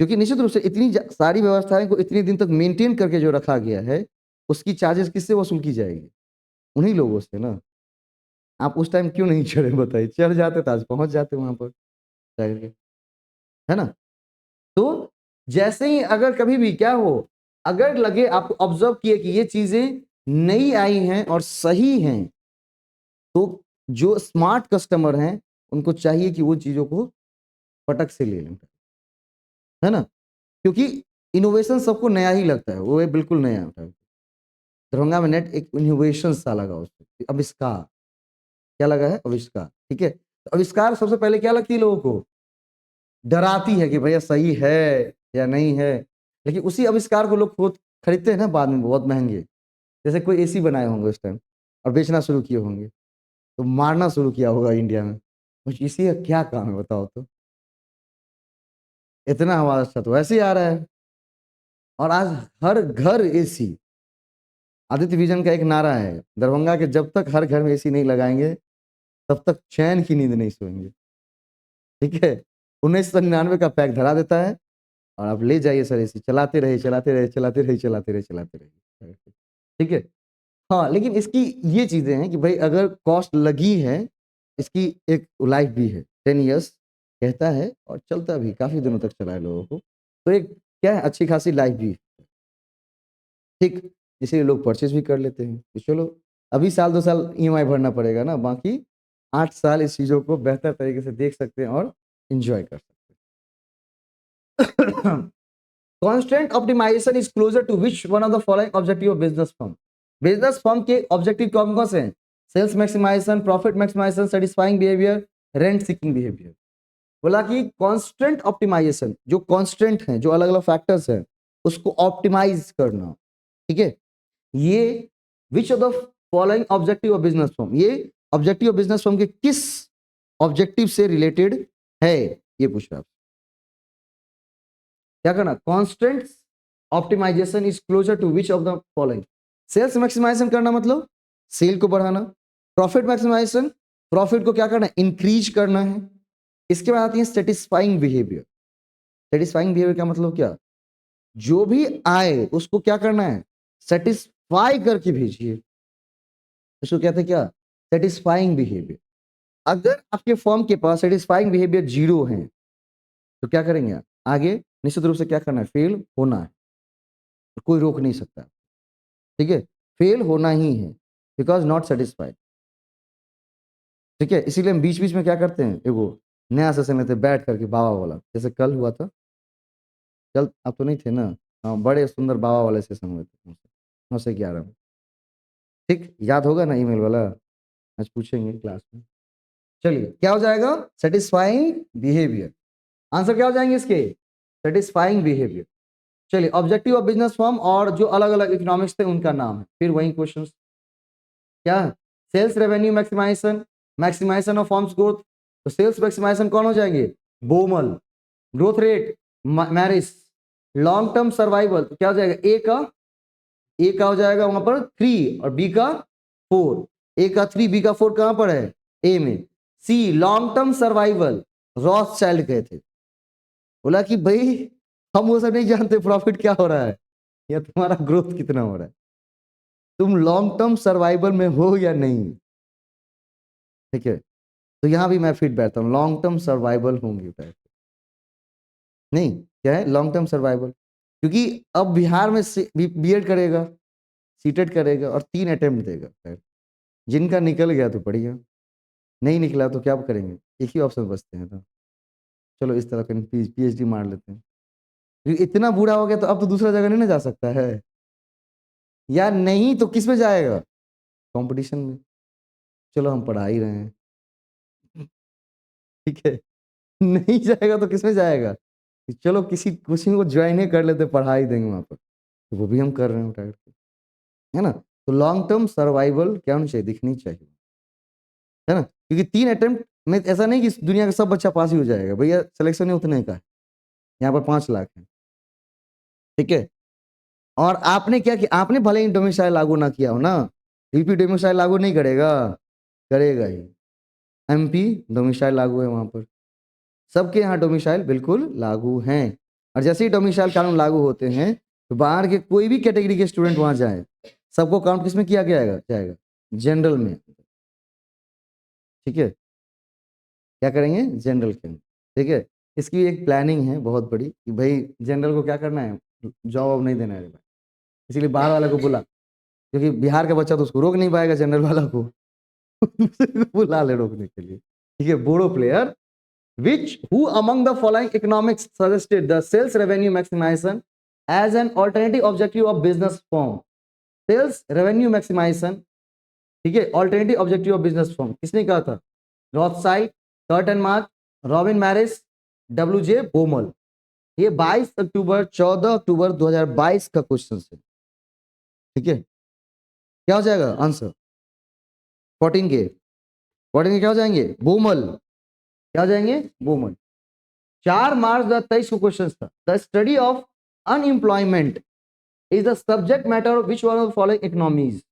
क्योंकि निश्चित रूप से इतनी सारी व्यवस्थाएँ को इतने दिन तक मेंटेन करके जो रखा गया है, उसकी चार्जेस किससे वसूल की जाएगी? उन्हीं लोगों से ना। आप उस टाइम क्यों नहीं चढ़े बताइए? चढ़ जाते तो आज पहुँच जाते वहाँ पर जाकर के, है ना? तो जैसे ही अगर कभी भी क्या हो, अगर लगे आप ऑब्जर्व किए कि ये चीजें नई आई हैं और सही हैं, तो जो स्मार्ट कस्टमर हैं उनको चाहिए कि वो चीजों को पटक से ले लें, है ना? क्योंकि इनोवेशन सबको नया ही लगता है, वो बिल्कुल नया होता है। दरभंगा में नेट एक इनोवेशन सा लगा उसको, आविष्कार। क्या लगा है? आविष्कार, ठीक है? तो आविष्कार सबसे पहले क्या लगती है लोगों को? डराती है कि भैया सही है या नहीं है। लेकिन उसी आविष्कार को लोग खुद खरीदते हैं ना बाद में बहुत महंगे। जैसे कोई एसी बनाए होंगे उस टाइम और बेचना शुरू किए होंगे, तो मारना शुरू किया होगा इंडिया में। कुछ इसी का क्या काम है बताओ तो? इतना हमारा अच्छा तो वैसे ही आ रहा है। और आज हर घर एसी। आदित्य विजन का एक नारा है दरभंगा के, जब तक हर घर में एसी नहीं लगाएंगे तब तक चैन की नींद नहीं सोएंगे, ठीक है? 1999 का पैक धरा देता है और आप ले जाइए सर एसी, चलाते रहे चलाते रहे चलाते रहे चलाते रहे चलाते रहे, ठीक है? हाँ, लेकिन इसकी ये चीजें हैं कि भाई अगर कॉस्ट लगी है, इसकी एक लाइफ भी है, 10 इयर्स कहता है और चलता भी काफी दिनों तक चला है लोगों को। तो एक क्या है, अच्छी खासी लाइफ भी है, ठीक, इसीलिए लोग परचेज भी कर लेते हैं। तो चलो अभी साल 2 साल ईएमआई भरना पड़ेगा ना, बाकी 8 साल इस चीजों को बेहतर तरीके से देख सकते हैं और एंजॉय कर सकते हैं। Constant optimization is closer to which one of the following objective of business firm? Business firm के ऑब्जेक्टिव कौन कौन से हैं? Sales maximization, profit maximization, satisfying behaviour, rent seeking behaviour. बोला कि कांस्टेंट ऑप्टिमाइजेशन, जो कांस्टेंट हैं, जो अलग अलग फैक्टर्स हैं, उसको ऑप्टिमाइज करना, ठीक है? ये विच of the following objective of business firm, ये ऑब्जेक्टिव ऑफ बिजनेस फर्म के किस ऑब्जेक्टिव से रिलेटेड है, ये पूछ रहा है। क्या करना? Constant optimization is closer to which of the following? Sales maximization करना मतलब सेल को बढ़ाना। प्रॉफिट मैक्सिमाइजेशन, प्रॉफिट को क्या करना है? इंक्रीज करना है। इसके बाद आती है सेटिस्फाइंग बिहेवियर। सेटिस्फाइंग बिहेवियर का मतलब क्या? जो भी आए उसको क्या करना है? सेटिस्फाई करके भेजिए। इसको कहते हैं क्या? Satisfying behaviour. अगर आपके फर्म के पास सेटिस्फाइंग बिहेवियर 0 है तो क्या करेंगे आप? आगे निश्चित रूप से क्या करना है? फेल होना है, कोई रोक नहीं सकता, ठीक है? फेल होना ही है, बिकॉज नॉट सेटिस्फाइड, ठीक है? इसीलिए हम बीच बीच में क्या करते हैं, एगो नया सेशन लेते हैं बैठ करके बाबा वाला, जैसे कल हुआ था। कल आप तो नहीं थे ना? हाँ, बड़े सुंदर बाबा वाले सेशन हुए थे 9 से 11 में, ठीक, याद होगा ना ईमेल वाला? आज पूछेंगे क्लास में। चलिए क्या हो जाएगा? Satisfying behaviour. आंसर क्या हो जाएंगे इसके? Satisfying behaviour. चलिए ऑब्जेक्टिव ऑफ बिजनेस फर्म और जो अलग अलग इकोनॉमिक्स थे उनका नाम है, फिर वही क्वेश्चन। क्या? Sales revenue maximization, maximization of firms growth, तो सेल्स मैक्सिमाइजेशन कौन हो जाएंगे? Baumol. Growth rate Marris. Long term survival तो क्या हो जाएगा? ए का हो जाएगा वहां पर 3 और बी का 4। ए का 3 बी का 4 कहां पर है? ए में। सी लॉन्ग टर्म सर्वाइवल रॉथस्चाइल्ड कहे थे, बोला कि भाई हम वो सब नहीं जानते प्रॉफिट क्या हो रहा है या तुम्हारा ग्रोथ कितना हो रहा है, तुम लॉन्ग टर्म सर्वाइवल में हो या नहीं। ठीक है, तो यहां भी मैं फिट बैठता हूं, लॉन्ग टर्म सर्वाइवल होंगे नहीं, क्या है लॉन्ग टर्म सर्वाइवल, क्योंकि अब बिहार में बीएड करेगा, सीटेट करेगा और 3 अटेम्प्ट देगा, जिनका निकल गया तो बढ़िया, नहीं निकला तो क्या करेंगे, एक ही ऑप्शन बचते हैं। तो चलो इस तरह का पीएचडी मार लेते हैं, क्योंकि इतना बुरा हो गया तो अब तो दूसरा जगह नहीं ना जा सकता है, या नहीं तो किस में जाएगा? कंपटीशन में। चलो हम पढ़ा ही रहे हैं, ठीक है, नहीं जाएगा तो किस में जाएगा? चलो किसी कोचिंग को ज्वाइन ही कर लेते, पढ़ा ही देंगे वहां पर, तो वो भी हम कर रहे हैं उठा करके, है ना। तो लॉन्ग टर्म सर्वाइवल क्या होनी चाहिए? दिखनी चाहिए, है ना, क्योंकि 3 अटेम्प्ट में ऐसा नहीं कि दुनिया का सब बच्चा पास ही हो जाएगा, भैया सिलेक्शन ही उतने का है, यहाँ पर 5 लाख है, ठीक है। और आपने क्या किया? आपने भले ही डोमिसाइल लागू ना किया हो ना, यूपी डोमिसाइल लागू नहीं करेगा, करेगा ही, एमपी डोमिसाइल लागू है वहां पर, सबके यहाँ डोमिसाइल बिल्कुल लागू हैं, और जैसे ही डोमिसाइल कानून लागू होते हैं तो बाहर के कोई भी कैटेगरी के स्टूडेंट वहां जाए, सबको काउंट किसमें किया जाएगा? जनरल में, ठीक है, क्या करेंगे? जनरल के, ठीक है। इसकी एक प्लानिंग है बहुत बड़ी कि भाई जनरल को क्या करना है, जॉब नहीं देना है भाई, इसीलिए बाहर वाले को बुला, क्योंकि बिहार का बच्चा तो उसको रोक नहीं पाएगा जनरल वाला को, दूसरे को बुला ले रोकने के लिए, ठीक है। बोरो player which who among the following economics suggested the sales revenue maximization as an alternative objective of business firm? sales revenue maximization, ठीक है, alternative objective of business firm किसने कहा था? रॉथसाइल्ड, कर्टन मार्क, रॉबिन मैरिस, डब्ल्यूजे बोमल। ये 22 अक्टूबर 14 अक्टूबर 2022 का क्वेश्चन है, ठीक है। क्या हो जाएगा आंसर? 14 के क्या हो जाएंगे? बोमल, क्या हो जाएंगे? बोमल। 4 मार्च 2023 को क्वेश्चन था, the study of unemployment is the subject matter of which one of the following economies?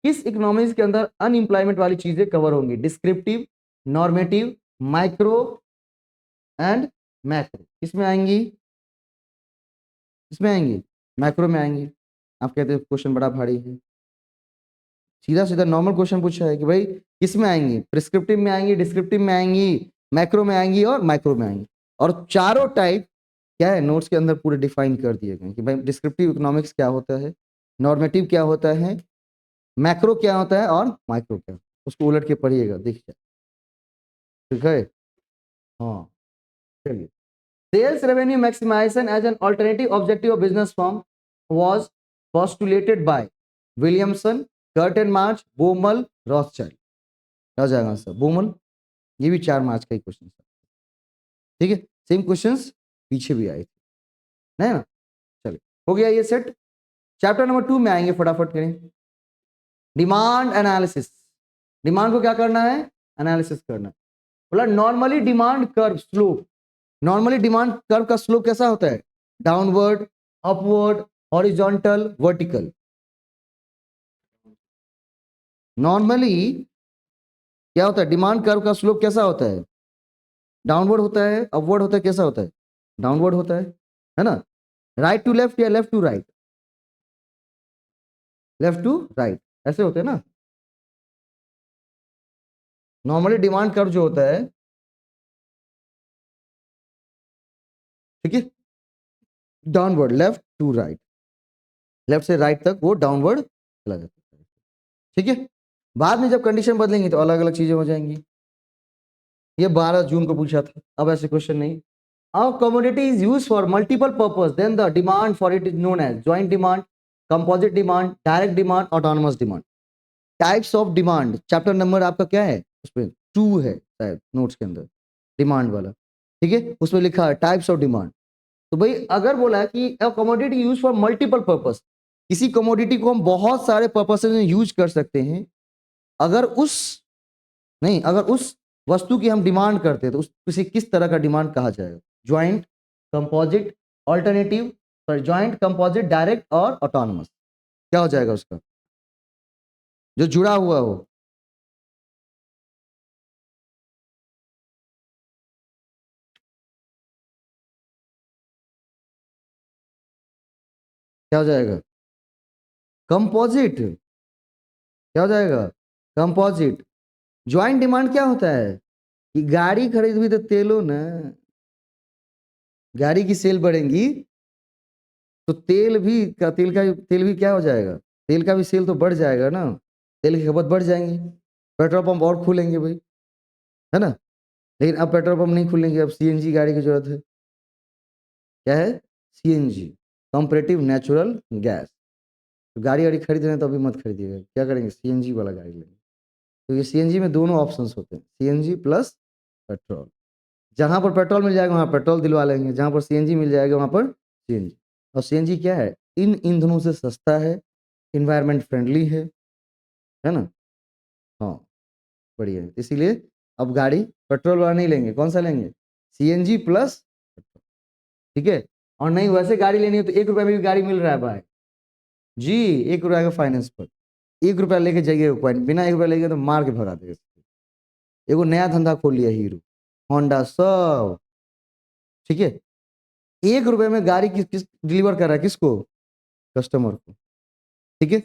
किस इकोनॉमीज के अंदर अनएम्प्लॉयमेंट वाली चीजें कवर होंगी? Descriptive, normative, micro and macro. किसमें आएंगी? किसमें आएंगी? मैक्रो में आएंगी। आप कहते हैं क्वेश्चन बड़ा भारी है, सीधा सीधा नॉर्मल क्वेश्चन पूछा है कि भाई किस में आएंगी? प्रिस्क्रिप्टिव में आएंगी, डिस्क्रिप्टिव में आएंगी, मैक्रो में आएंगी और माइक्रो में आएंगी। और चारों टाइप क्या है नोट्स के अंदर पूरे डिफाइन कर दिए गए कि भाई डिस्क्रिप्टिव इकोनॉमिक्स क्या होता है, नॉर्मेटिव क्या होता है, मैक्रो क्या होता है और माइक्रो क्या, उसको उलट के पढ़िएगा, देख जाए, ठीक है। हाँ चलिए, sales revenue maximization as an alternative objective of business form was postulated by Williamson, Cyert March, Baumol, Rothschild. क्या हो जाएगा आंसर? बोमल। ये भी 4 मार्च का ही क्वेश्चन था, ठीक है। सेम क्वेश्चंस पीछे भी आए थे, है ना। चलिए हो गया ये सेट। चैप्टर नंबर 2 में आएंगे, फटाफट करें। Demand analysis. डिमांड को क्या करना है? एनालिसिस करना है। बोला normally demand curve slope, normally demand curve का स्लोप कैसा होता है? Downward, upward, horizontal, vertical. Normally क्या होता है? डिमांड कर्व का स्लोप कैसा होता है? डाउनवर्ड होता है, अपवर्ड होता है, कैसा होता है? डाउनवर्ड होता है ना। राइट टू लेफ्ट या left to right? Left to right, ऐसे होते हैं ना। नॉर्मली डिमांड कर्व जो होता है, ठीक है, downward, left to right, left से राइट तक वो डाउनवर्ड चला जाता है, ठीक है। बाद में जब कंडीशन बदलेंगी तो अलग अलग चीजें हो जाएंगी। ये 12 जून को पूछा था, अब ऐसे क्वेश्चन नहीं। A commodity is used for multiple purpose, then the demand for it is known as joint demand, composite demand, direct demand, autonomous demand. Types of demand, chapter number आपका क्या है? उसमें 2 है शायद नोट्स के अंदर, डिमांड वाला, ठीक है। उसमें लिखा है टाइप्स ऑफ डिमांड। तो भाई अगर बोला है कि a commodity used for multiple purpose, किसी कमोडिटी को हम बहुत सारे पर्पसेस में यूज कर सकते हैं, अगर उस वस्तु की हम डिमांड करते हैं तो उस किसी किस तरह का डिमांड कहा जाएगा? Joint, composite, alternative, sorry joint, composite, direct और ऑटोनमस। क्या हो जाएगा उसका? जो जुड़ा हुआ हो। क्या हो जाएगा? कंपोजिट। क्या हो जाएगा? कंपोजिट। ज्वाइंट डिमांड क्या होता है कि गाड़ी खरीद भी तो तेलो ना, गाड़ी की सेल बढ़ेंगी तो तेल भी क्या हो जाएगा? तेल का भी सेल तो बढ़ जाएगा ना, तेल की खपत बढ़ जाएंगी, पेट्रोल पंप और खुलेंगे भाई, है ना। लेकिन अब पेट्रोल पंप नहीं खुलेंगे, अब सीएनजी गाड़ी की जरूरत है। क्या है? CNG, comparative natural gas. तो गाड़ी वाड़ी खरीद रहे हैं तो अभी मत खरीदिएगा, क्या करेंगे? सीएनजी वाला गाड़ी लेंगे। तो ये सीएनजी में दोनों ऑप्शंस होते हैं, सीएनजी प्लस पेट्रोल। जहां पर पेट्रोल मिल जाएगा वहां पेट्रोल दिलवा लेंगे, जहां पर सीएनजी मिल जाएगा वहां पर सीएनजी। और सीएनजी क्या है? इन ईंधनों से सस्ता है, इन्वायरमेंट फ्रेंडली है ना। हाँ, बढ़िया है। इसीलिए अब गाड़ी पेट्रोल वाला नहीं लेंगे, कौन सा लेंगे? CNG plus. ठीक है। और नहीं वैसे गाड़ी लेनी है तो 1 रुपए में भी गाड़ी मिल रहा है भाई जी, 1 रुपया का फाइनेंस पर। 1 रुपया लेके जाइए पॉइंट, बिना 1 रुपया लेके तो मार के भगा देगा। एगो नया धंधा खोल लिया हीरो होंडा सब। ठीक है। 1 रुपए में गाड़ी किस डिलीवर कर रहा है? किसको? कस्टमर को। ठीक है।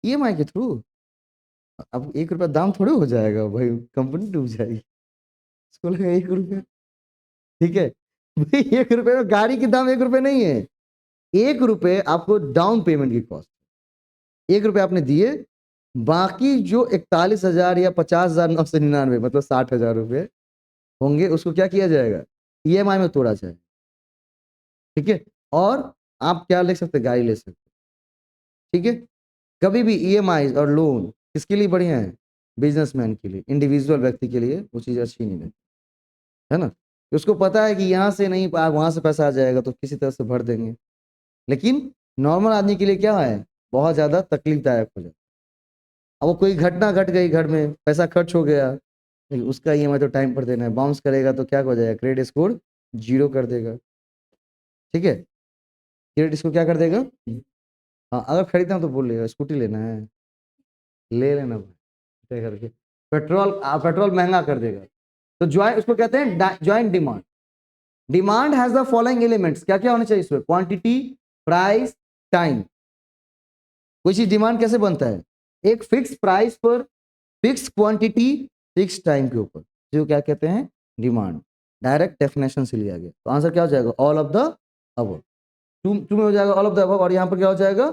ईएमआई के थ्रू। अब 1 रुपया दाम थोड़े हो जाएगा भाई, कंपनी डूब जाएगी। इसको लगा 1 रुपया। ठीक है। भाई 1 रुपए में गाड़ी की दाम 1 रुपए नहीं है। 1 रुपए आपको डाउन पेमेंट की कॉस्ट, 1 रुपए आपने दिए, बाकी जो 41,000 या 50,999 मतलब 60,000 रुपए होंगे उसको क्या किया जाएगा? ईएमआई में तोड़ा जाएगा। ठीक है। और आप क्या ले सकते? गाड़ी ले सकते। ठीक है। कभी भी ईएमआई और लोन किसके लिए बढ़िया है? बिजनेसमैन के लिए, इंडिविजुअल व्यक्ति के लिए वो चीज़ अच्छी नहीं है, है ना। उसको पता है कि यहाँ से नहीं वहां से पैसा आ जाएगा तो किसी तरह से भर देंगे। लेकिन नॉर्मल आदमी के लिए क्या है? बहुत ज़्यादा तकलीफदायक हो जाता है। अब वो कोई घटना घट गई, घर में पैसा खर्च हो गया, लेकिन उसका ईएमआई तो टाइम पर देना है, बाउंस करेगा तो क्या हो जाएगा? क्रेडिट स्कोर 0 कर देगा। ठीक है। क्रेडिट स्कोर क्या कर देगा? हाँ, अगर खरीदना तो बोल लेगा स्कूटी लेना है, ले लेना भाई, तय करके। पेट्रोल महंगा कर देगा। तो ज्वाइंट उसको कहते हैं joint demand. Demand has the following elements, क्या क्या होने चाहिए इसमें? Quantity, price, time. कोई चीज डिमांड कैसे बनता है? एक फिक्स प्राइस पर, फिक्स क्वांटिटी, फिक्स टाइम के ऊपर, जो क्या कहते हैं? डिमांड। डायरेक्ट डेफिनेशन से लिया गया। तो आंसर क्या हो जाएगा? All of the above. Two में हो जाएगा ऑल ऑफ द अबव, और यहां पर क्या हो जाएगा?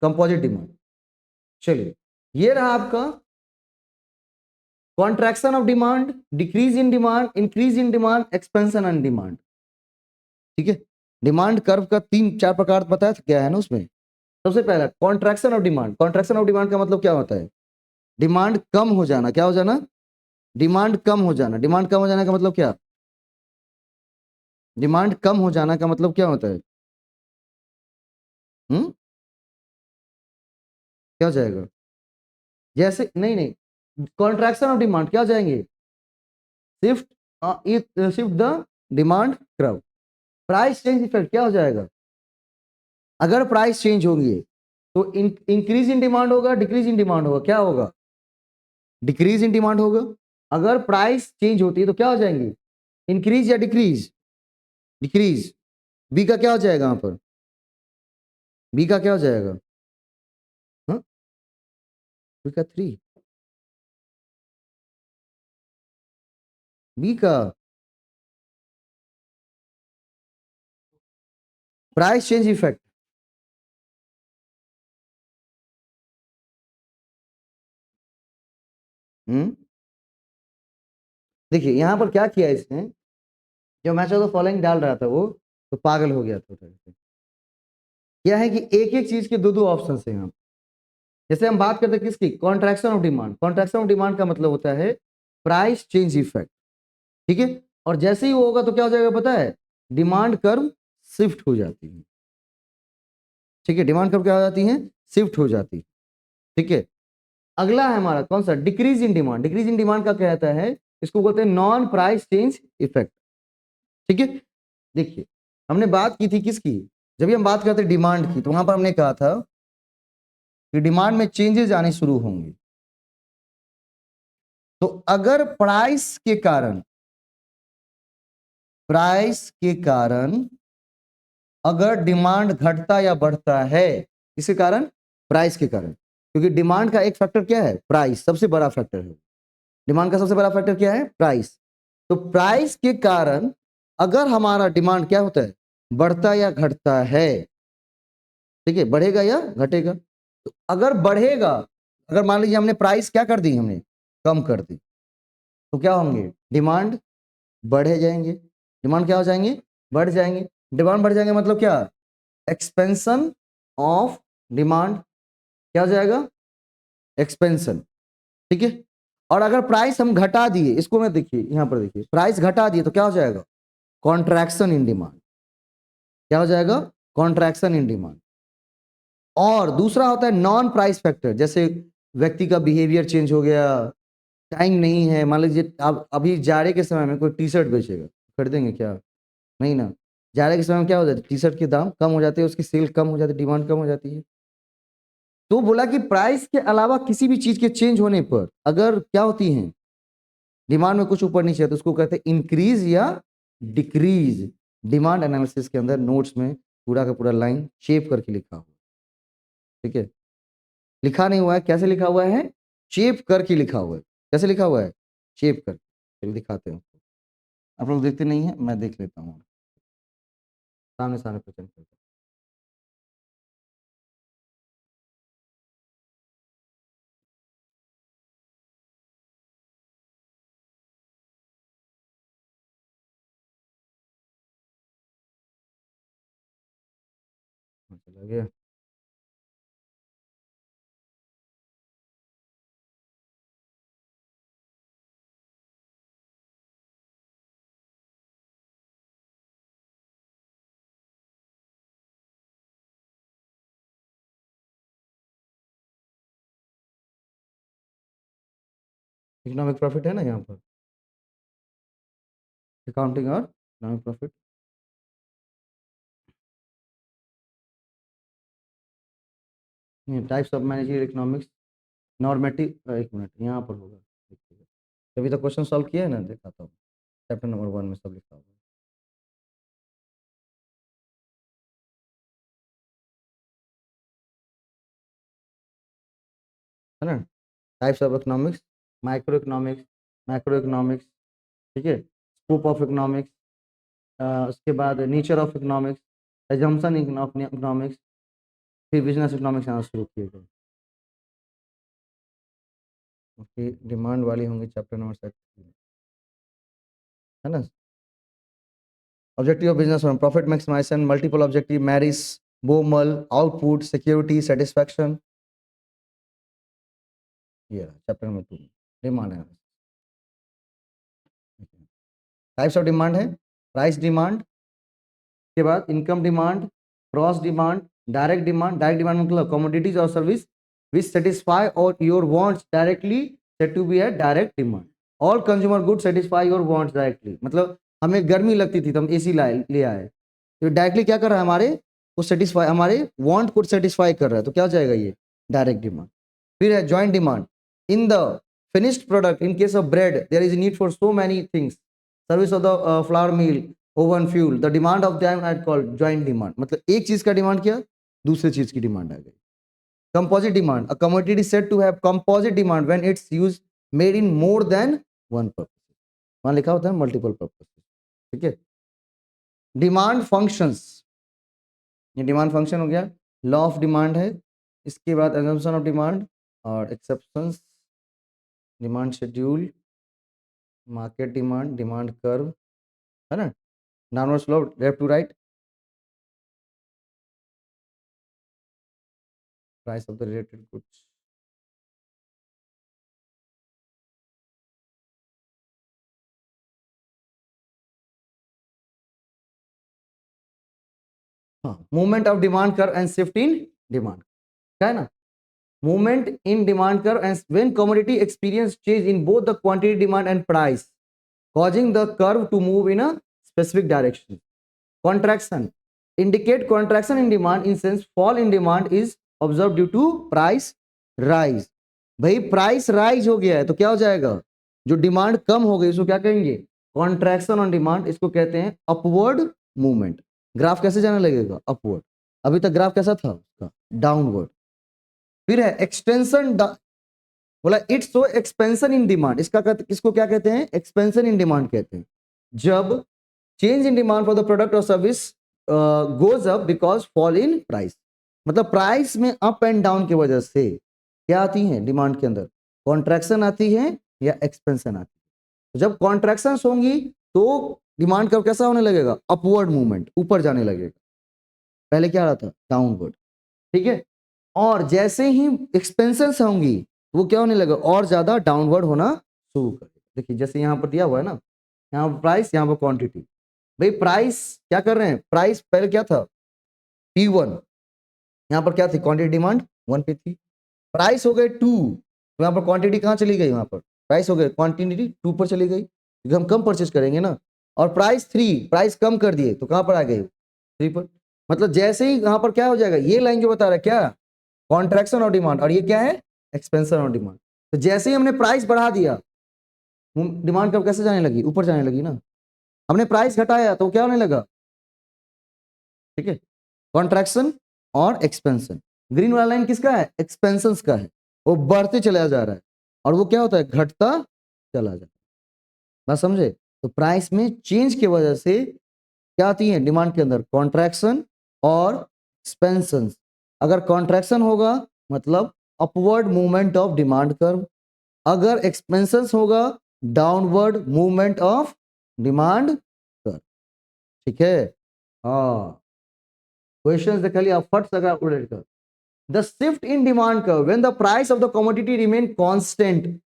Composite demand. चलिए, ये रहा आपका contraction of demand, decrease in demand, increase in demand, expansion in demand. ठीक है। डिमांड कर्व का 3-4 प्रकार बताया था, क्या है ना उसमें। सबसे पहला contraction of demand. Contraction of demand का मतलब क्या होता है? डिमांड कम हो जाना। क्या हो जाना? डिमांड कम हो जाना। डिमांड कम हो जाने का मतलब क्या? डिमांड कम हो जाना का मतलब क्या होता है? क्या हो जाएगा? जैसे नहीं नहीं, कॉन्ट्रैक्शन ऑफ डिमांड क्या हो जाएंगे? Shift the demand curve. Price change effect क्या हो जाएगा? अगर प्राइस चेंज होंगे तो इंक्रीज इन डिमांड होगा, डिक्रीज इन डिमांड होगा, क्या होगा? डिक्रीज इन डिमांड होगा। अगर प्राइस चेंज होती है तो क्या हो जाएंगे? इंक्रीज या डिक्रीज? डिक्रीज। बी का क्या हो जाएगा वहां पर? बी का क्या हो जाएगा? हाँ, बी का 3। बी का प्राइस चेंज इफेक्ट। देखिए यहां पर क्या किया इसने, जो मैच ऑफ द फॉलोइंग डाल रहा था वो तो पागल हो गया था उधर से। क्या है कि एक एक चीज के दो दो ऑप्शन है यहाँ। जैसे हम बात करते हैं किसकी? Contraction of demand. Contraction of demand का मतलब होता है प्राइस चेंज इफेक्ट। ठीक है। और जैसे ही वो होगा तो क्या हो जाएगा पता है? डिमांड कर्व शिफ्ट हो जाती है। ठीक है। डिमांड कर्व क्या हो जाती है? शिफ्ट हो जाती है। ठीक है। अगला है हमारा कौन सा? Decrease in demand. Decrease in demand का क्या कहता है? इसको बोलते हैं नॉन प्राइस चेंज इफेक्ट। ठीक है, देखिए हमने बात की थी किसकी, जब भी हम बात करते डिमांड की तो वहां पर हमने कहा था कि डिमांड में चेंजेस आने शुरू होंगे। तो अगर प्राइस के कारण अगर डिमांड घटता या बढ़ता है, इसके कारण, प्राइस के कारण, क्योंकि डिमांड का एक फैक्टर क्या है, प्राइस, सबसे बड़ा फैक्टर है। डिमांड का सबसे बड़ा फैक्टर क्या है, प्राइस। तो प्राइस के कारण अगर हमारा डिमांड क्या होता है, बढ़ता या घटता है, ठीक है, बढ़ेगा या घटेगा। तो अगर बढ़ेगा, अगर मान लीजिए हमने प्राइस क्या कर दी, हमने कम कर दी, तो क्या होंगे, डिमांड बढ़े जाएंगे। डिमांड क्या हो जाएंगे, बढ़ जाएंगे। डिमांड बढ़ जाएंगे मतलब क्या, एक्सपेंशन ऑफ डिमांड, क्या हो जाएगा, एक्सपेंशन। ठीक है, और अगर प्राइस हम घटा दिए, इसको मैं देखिए यहां पर देखिए, प्राइस घटा दिए तो क्या हो जाएगा, कॉन्ट्रैक्शन इन डिमांड। क्या हो जाएगा, कॉन्ट्रैक्शन इन डिमांड। और दूसरा होता है नॉन प्राइस फैक्टर, जैसे व्यक्ति का बिहेवियर चेंज हो गया, टाइम नहीं है। मान लीजिए आप अभी जाड़े के समय में कोई टी शर्ट बेचेगा, खरीदेंगे क्या, नहीं ना। जाड़े के समय में क्या हो जाता है, टी शर्ट के दाम कम हो जाते हैं, उसकी सेल कम हो जाती है, डिमांड कम हो जाती है। तो बोला कि प्राइस के अलावा किसी भी चीज के चेंज होने पर अगर क्या होती है, डिमांड में कुछ ऊपर नीचे है, तो उसको कहते हैं इंक्रीज या डिक्रीज। डिमांड एनालिसिस के अंदर नोट्स में पूरा का पूरा लाइन शेप करके लिखा हुआ, ठीक है, लिखा नहीं हुआ है, कैसे लिखा हुआ है, शेप करके लिखा हुआ है। कैसे लिखा हुआ है, शेप करके। चलिए दिखाते हैं, आप लोग देखते नहीं है, मैं देख लेता हूँ, सामने सामने प्रेजेंट करता हूँ। चला गया, इकोनॉमिक प्रॉफिट है ना यहाँ पर, अकाउंटिंग और economic profit. Types of managerial economics, normative, एक मिनट यहाँ पर होगा, देखिएगा। तभी तो क्वेश्चन सॉल्व किया है ना, दिखाता हूँ, चैप्टर नंबर 1 में सब लिखा हुआ है ना। Types of economics, micro economics, macro economics, ठीक है, स्कोप ऑफ इकोनॉमिक्स, उसके बाद nature of economics, assumption economics, फिर बिजनेस इकोनॉमिक्स आना शुरू किए गए। ओके, डिमांड वाली होंगी चैप्टर नंबर 7, है ना। Objective of business, profit maximization, multiple objective, Marris, Baumol, output, security, satisfaction, ये चैप्टर नंबर 2, डिमांड है। टाइप्स ऑफ डिमांड है, प्राइस डिमांड के बाद income demand, cross demand, direct demand. Direct demand मतलब कमोडिटीज और service which satisfy और your wants directly said to be a direct demand. All consumer good satisfy your wants directly, मतलब हमें गर्मी लगती थी तो हम एसी ले आए, तो डायरेक्टली क्या कर रहा है, हमारे को सेटिस्फाई, हमारे वांट को सेटिस्फाई कर रहा है, तो क्या हो जाएगा ये, डायरेक्ट डिमांड। फिर है joint demand, in the finished product, in case of bread there is a need for so many things, service of the flour mill, oven fuel, the demand of them are called joint demand. मतलब एक चीज का demand किया, दूसरे चीज की demand आ गई। Composite demand, a commodity said to have composite demand when its use made in more than one purpose, वहां लिखा होता है मल्टीपल पर्पस, ठीक है। डिमांड फंक्शंस, ये डिमांड फंक्शन हो गया, लॉ ऑफ डिमांड है। इसके बाद assumption ऑफ डिमांड और exceptions, demand schedule, market demand, demand curve, है ना, downward slope, left to right, price of the related goods. हाँ, movement of demand curve and shift in demand, क्या है ना। movement in demand curve and when commodity experience change in both the quantity demand and price causing the curve to move in a specific direction. Contraction indicate contraction in demand in sense fall in demand is observed due to price rise. भाई price rise हो गया है तो क्या हो जाएगा, जो demand कम हो गई उसको क्या कहेंगे, कॉन्ट्रैक्शन ऑन डिमांड, इसको कहते हैं अपवर्ड मूवमेंट। ग्राफ कैसे जाने लगेगा, अपवर्ड। अभी तक ग्राफ कैसा था उसका, डाउनवर्ड। फिर है एक्सटेंशन, बोला it's so expansion in demand, इसको क्या कहते हैं, एक्सपेंशन इन डिमांड कहते हैं। जब change in demand for the product और service goes up because fall in price, मतलब प्राइस में अप एंड डाउन की वजह से क्या आती है डिमांड के अंदर, कॉन्ट्रैक्शन आती है या एक्सपेंशन आती है। तो जब कॉन्ट्रैक्शन होंगी तो डिमांड का कैसा होने लगेगा, अपवर्ड मूवमेंट, ऊपर जाने लगेगा। पहले क्या आ रहा था, डाउनवर्ड, ठीक है। और जैसे ही एक्सपेंशन होंगी वो क्या होने लगा, और ज्यादा डाउनवर्ड होना शुरू करेगा। देखिए जैसे यहाँ पर दिया हुआ है ना, यहाँ पर प्राइस, यहाँ पर क्वांटिटी। भाई प्राइस क्या कर रहे हैं, प्राइस पहले क्या था P1, यहाँ पर क्या थी क्वांटिटी डिमांड 1 पे थी, प्राइस हो गए 2, तो यहाँ पर क्वांटिटी कहाँ चली गई, वहां पर प्राइस हो गए क्वांटिटी 2 पर चली गई क्योंकि हम कम परचेज करेंगे ना। और प्राइस 3, प्राइस कम कर दिए तो कहाँ पर आ गई 3 पर। मतलब जैसे ही यहाँ पर क्या हो जाएगा, ये लाइन जो बता रहा है क्या, कॉन्ट्रैक्शन ऑफ डिमांड, और ये क्या है एक्सपेंशन ऑफ डिमांड। तो जैसे ही हमने प्राइस बढ़ा दिया डिमांड कब कैसे जाने लगी, ऊपर जाने लगी ना। हमने प्राइस घटाया तो क्या होने लगा, ठीक है, कॉन्ट्रैक्शन और एक्सपेंशन। ग्रीन वाला लाइन किसका है, एक्सपेंशन का है, वो बढ़ते चला जा रहा है और वो क्या होता है, घटता चला जाता है। बात समझे। तो प्राइस में चेंज की वजह से क्या आती है डिमांड के अंदर, कॉन्ट्रैक्शन और एक्सपेंशन। अगर कॉन्ट्रैक्शन होगा मतलब upward movement of demand curve, अगर एक्सपेंशन होगा downward movement of demand curve, ठीक है। हाँ क्वेश्चन देख लिया, फट सका उड़ेट कर। The shift in demand curve when the price of the commodity remain constant,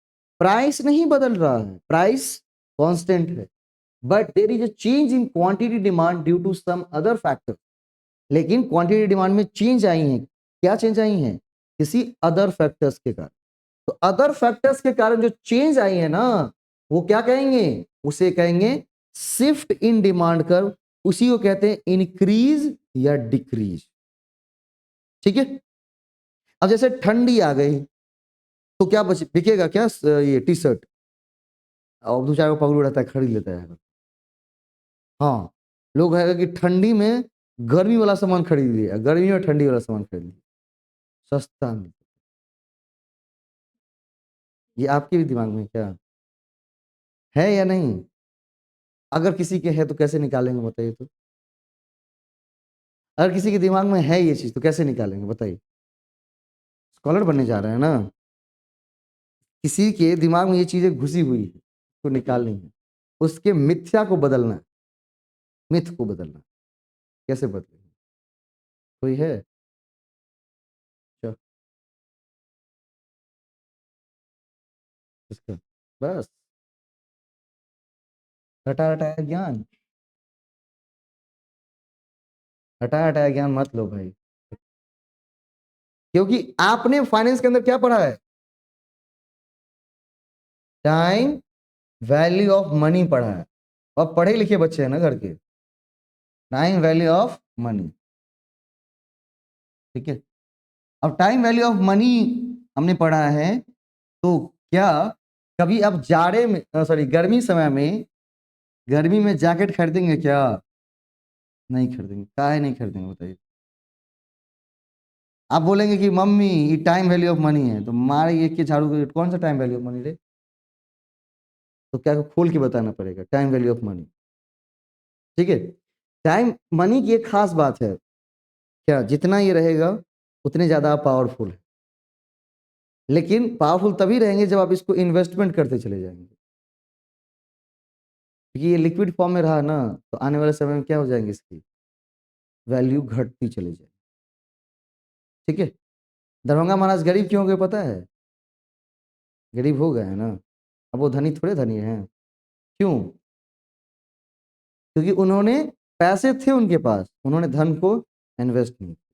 price नहीं बदल रहा है, प्राइस कांस्टेंट है, but there is a change in quantity demand due to some other factor. लेकिन क्वांटिटी डिमांड में change आई है, क्या चेंज आई है, किसी अदर फैक्टर्स के कारण। तो अदर फैक्टर्स के कारण जो चेंज आई है ना, वो क्या कहेंगे, उसे कहेंगे शिफ्ट इन डिमांड कर्व, उसी को कहते हैं इंक्रीज या डिक्रीज, ठीक है। अब जैसे ठंडी आ गई तो क्या बच बिकेगा क्या, ये टी शर्ट, और दो चार को पकड़ रहता है खरीद लेता है। हाँ लोग है कि ठंडी में गर्मी वाला सामान खरीद लिया, गर्मी में ठंडी वाला सामान खरीद लिया, सस्ता में। ये आपके भी दिमाग में क्या है या नहीं, अगर किसी के है तो कैसे निकालेंगे बताइए तो, अगर किसी के दिमाग में है ये चीज तो कैसे निकालेंगे बताइए। स्कॉलर बनने जा रहे हैं ना, किसी के दिमाग में ये चीजें घुसी हुई है तो निकालनी है, उसके मिथ्या को बदलना है, मिथ को बदलना, कैसे बदलेंगे, कोई है, अच्छा, इसका बस हटा हटाया ज्ञान, हटाया हटाया ज्ञान मत लो भाई, क्योंकि आपने फाइनेंस के अंदर क्या पढ़ा है, टाइम वैल्यू ऑफ मनी पढ़ा है, और पढ़े लिखे बच्चे हैं ना घर के, टाइम वैल्यू ऑफ मनी, ठीक है। अब टाइम वैल्यू ऑफ मनी हमने पढ़ा है, तो क्या कभी आप जाड़े में, सॉरी गर्मी समय में, गर्मी में जैकेट खरीदेंगे क्या, नहीं खरीदेंगे, काहे नहीं खरीदेंगे बताइए। आप बोलेंगे कि मम्मी ये टाइम वैल्यू ऑफ मनी है, तो मारे एक के झाड़ू के, कौन सा टाइम वैल्यू ऑफ मनी रे, तो क्या खोल के बताना पड़ेगा टाइम वैल्यू ऑफ मनी, ठीक है। टाइम मनी की एक खास बात है, क्या जितना ये रहेगा उतने ज्यादा आप पावरफुल है, लेकिन पावरफुल तभी रहेंगे जब आप इसको इन्वेस्टमेंट करते चले जाएंगे, क्योंकि ये लिक्विड फॉर्म में रहा ना, तो आने वाले समय में क्या हो जाएंगे, इसकी वैल्यू घटती चली जाएगी, ठीक है। दरभंगा महाराज गरीब क्यों हो गए पता है, गरीब हो गए हैं ना, अब वो धनी थोड़े धनी हैं, क्यों, क्योंकि उन्होंने पैसे थे उनके पास, उन्होंने धन को इन्वेस्ट नहीं किया।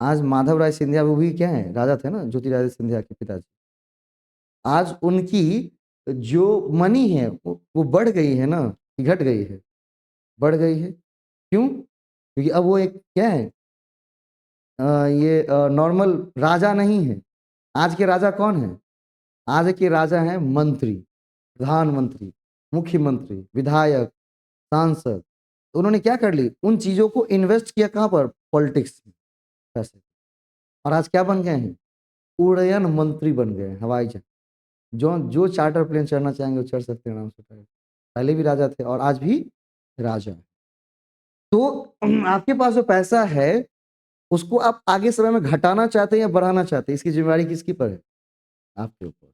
आज माधव राय सिंधिया वो भी क्या है, राजा थे ना, ज्योतिरादित्य सिंधिया के पिताजी। आज उनकी जो मनी है वो बढ़ गई है ना कि घट गई है? बढ़ गई है। क्यों? क्योंकि अब वो एक क्या है, ये नॉर्मल राजा नहीं है। आज के राजा कौन है? आज के राजा हैं मंत्री, प्रधानमंत्री, मुख्यमंत्री, विधायक, सांसद। तो उन्होंने क्या कर ली, उन चीजों को इन्वेस्ट किया कहां पर? पॉलिटिक्स में पैसे। और आज क्या बन गए हैं? उड़यन मंत्री बन गए हैं, हवाई जहाज। जो जो चार्टर प्लेन चढ़ना चाहेंगे वो चढ़ सकते हैं आराम से। पहले भी राजा थे और आज भी राजा हैं। तो आपके पास जो पैसा है उसको आप आगे समय में घटाना चाहते हैं या बढ़ाना चाहते हैं, इसकी जिम्मेदारी किसकी पर है? आपके ऊपर।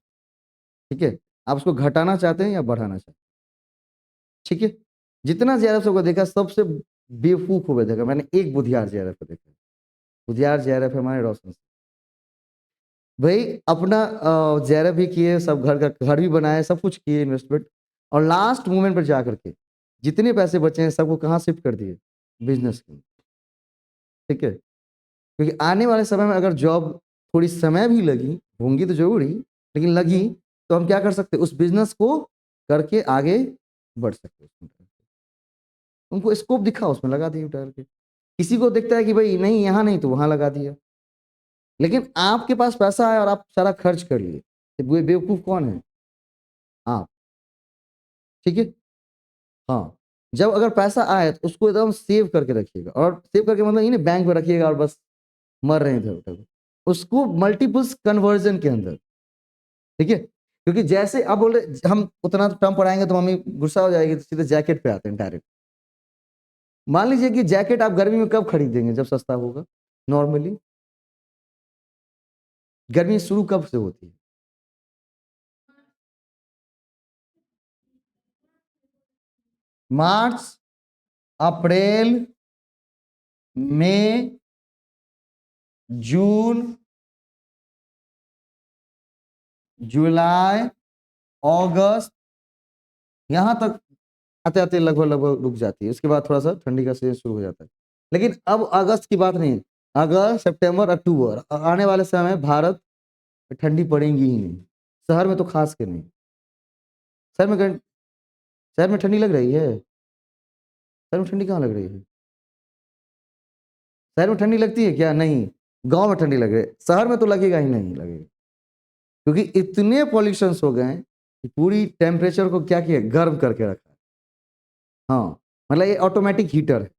ठीक है, आप उसको घटाना चाहते हैं या बढ़ाना चाहते हैं? ठीक है, जितना जेआरएफ को देखा सबसे बेवकूफ हुए देखा मैंने, एक बुधियार जेआरएफ को देखा। बुधियार जेआरएफ है हमारे रोशन सिंह। भाई अपना जेआरएफ भी किए, सब घर का घर भी बनाए, सब कुछ किए इन्वेस्टमेंट, और लास्ट मोमेंट पर जाकर के जितने पैसे बचे हैं सबको कहाँ शिफ्ट कर दिए? बिजनेस के। ठीक है, क्योंकि आने वाले समय में अगर जॉब थोड़ी समय भी लगी होंगी तो जरूर ही, लेकिन लगी तो हम क्या कर सकते, उस बिजनेस को करके आगे बढ़ सकते हैं। उनको स्कोप दिखा, उसमें लगा दिए उठाकर के। किसी को दिखता है कि भाई नहीं यहाँ नहीं तो वहां लगा दिया, लेकिन आपके पास पैसा है और आप सारा खर्च कर लिए, तो वो बेवकूफ कौन है? आप। ठीक है, हाँ। जब अगर पैसा आए तो उसको एकदम सेव करके रखिएगा, और सेव करके मतलब ये नहीं बैंक में रखिएगा और बस मर रहे थे उधर, उसको मल्टीपल्स कन्वर्जन के अंदर। ठीक है, क्योंकि जैसे आप बोल रहे हम उतना टर्म पढ़ाएंगे तो मम्मी गुस्सा हो जाएगी, तो सीधे जैकेट पे आते हैं डायरेक्ट। मान लीजिए कि जैकेट आप गर्मी में कब खरीदेंगे? जब सस्ता होगा। नॉर्मली गर्मी शुरू कब से होती है? मार्च, अप्रैल, मई, जून, जुलाई, अगस्त, यहां तक आते आते लगभग लगभग रुक जाती है। उसके बाद थोड़ा सा ठंडी का सीजन शुरू हो जाता है। लेकिन अब अगस्त की बात नहीं, अगस्त, सितंबर, अक्टूबर, आने वाले समय में भारत में ठंडी पड़ेगी ही नहीं। शहर में तो खास के नहीं। शहर में शहर में ठंडी लग रही है? शहर में ठंडी कहाँ लग रही है? शहर में ठंडी लगती है क्या? नहीं। गांव में ठंडी लग रही है, शहर में तो लगेगा ही नहीं, लगेगा। क्योंकि इतने पॉल्यूशन हो गए हैं कि पूरी टेम्परेचर को क्या किया, गर्म करके रखा है। हाँ, मतलब ये ऑटोमेटिक हीटर है।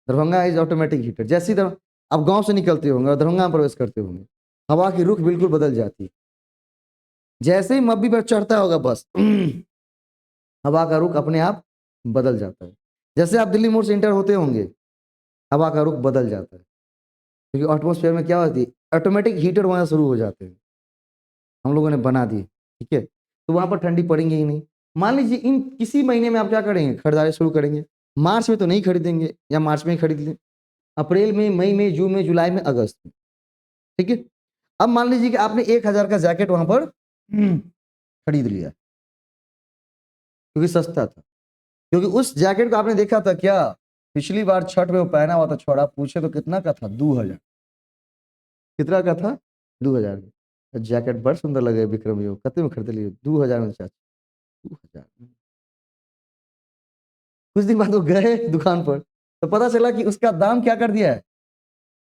Darbhanga is automatic heater. जैसी आप गांव से निकलते होंगे और दरभंगा में प्रवेश करते होंगे, हवा की रुख बिल्कुल बदल जाती है। जैसे ही मब्बी पर चढ़ता होगा बस हवा का रुख अपने आप बदल जाता है। जैसे आप दिल्ली मोड़ से इंटर होते होंगे, हवा का रुख बदल जाता है, क्योंकि एटमोसफेयर में क्या होती है, ऑटोमेटिक हीटर वहां शुरू हो जाते हैं, हम लोगों ने बना दिए। ठीक है, तो वहां पर ठंडी पड़ेंगे ही नहीं। मान लीजिए इन किसी महीने में आप क्या करेंगे, खरीदारी शुरू करेंगे। मार्च में तो नहीं खरीदेंगे, या मार्च में ही खरीद लें, अप्रैल में, मई में, जून में, जुलाई में, अगस्त में। ठीक है, अब मान लीजिए कि आपने 1000 का जैकेट वहां पर खरीद लिया क्योंकि सस्ता था। क्योंकि उस जैकेट को आपने देखा था क्या, पिछली बार छठ में वो पहना हुआ था, छोड़ा पूछे तो कितना का था? 2000। कितना का था? 2000। जैकेट बड़ सुंदर लगे विक्रम यो, कते में खरीद लिए? 2000 में चाचा, 2000। कुछ दिन बाद वो गए दुकान पर तो पता चला कि उसका दाम क्या कर दिया है,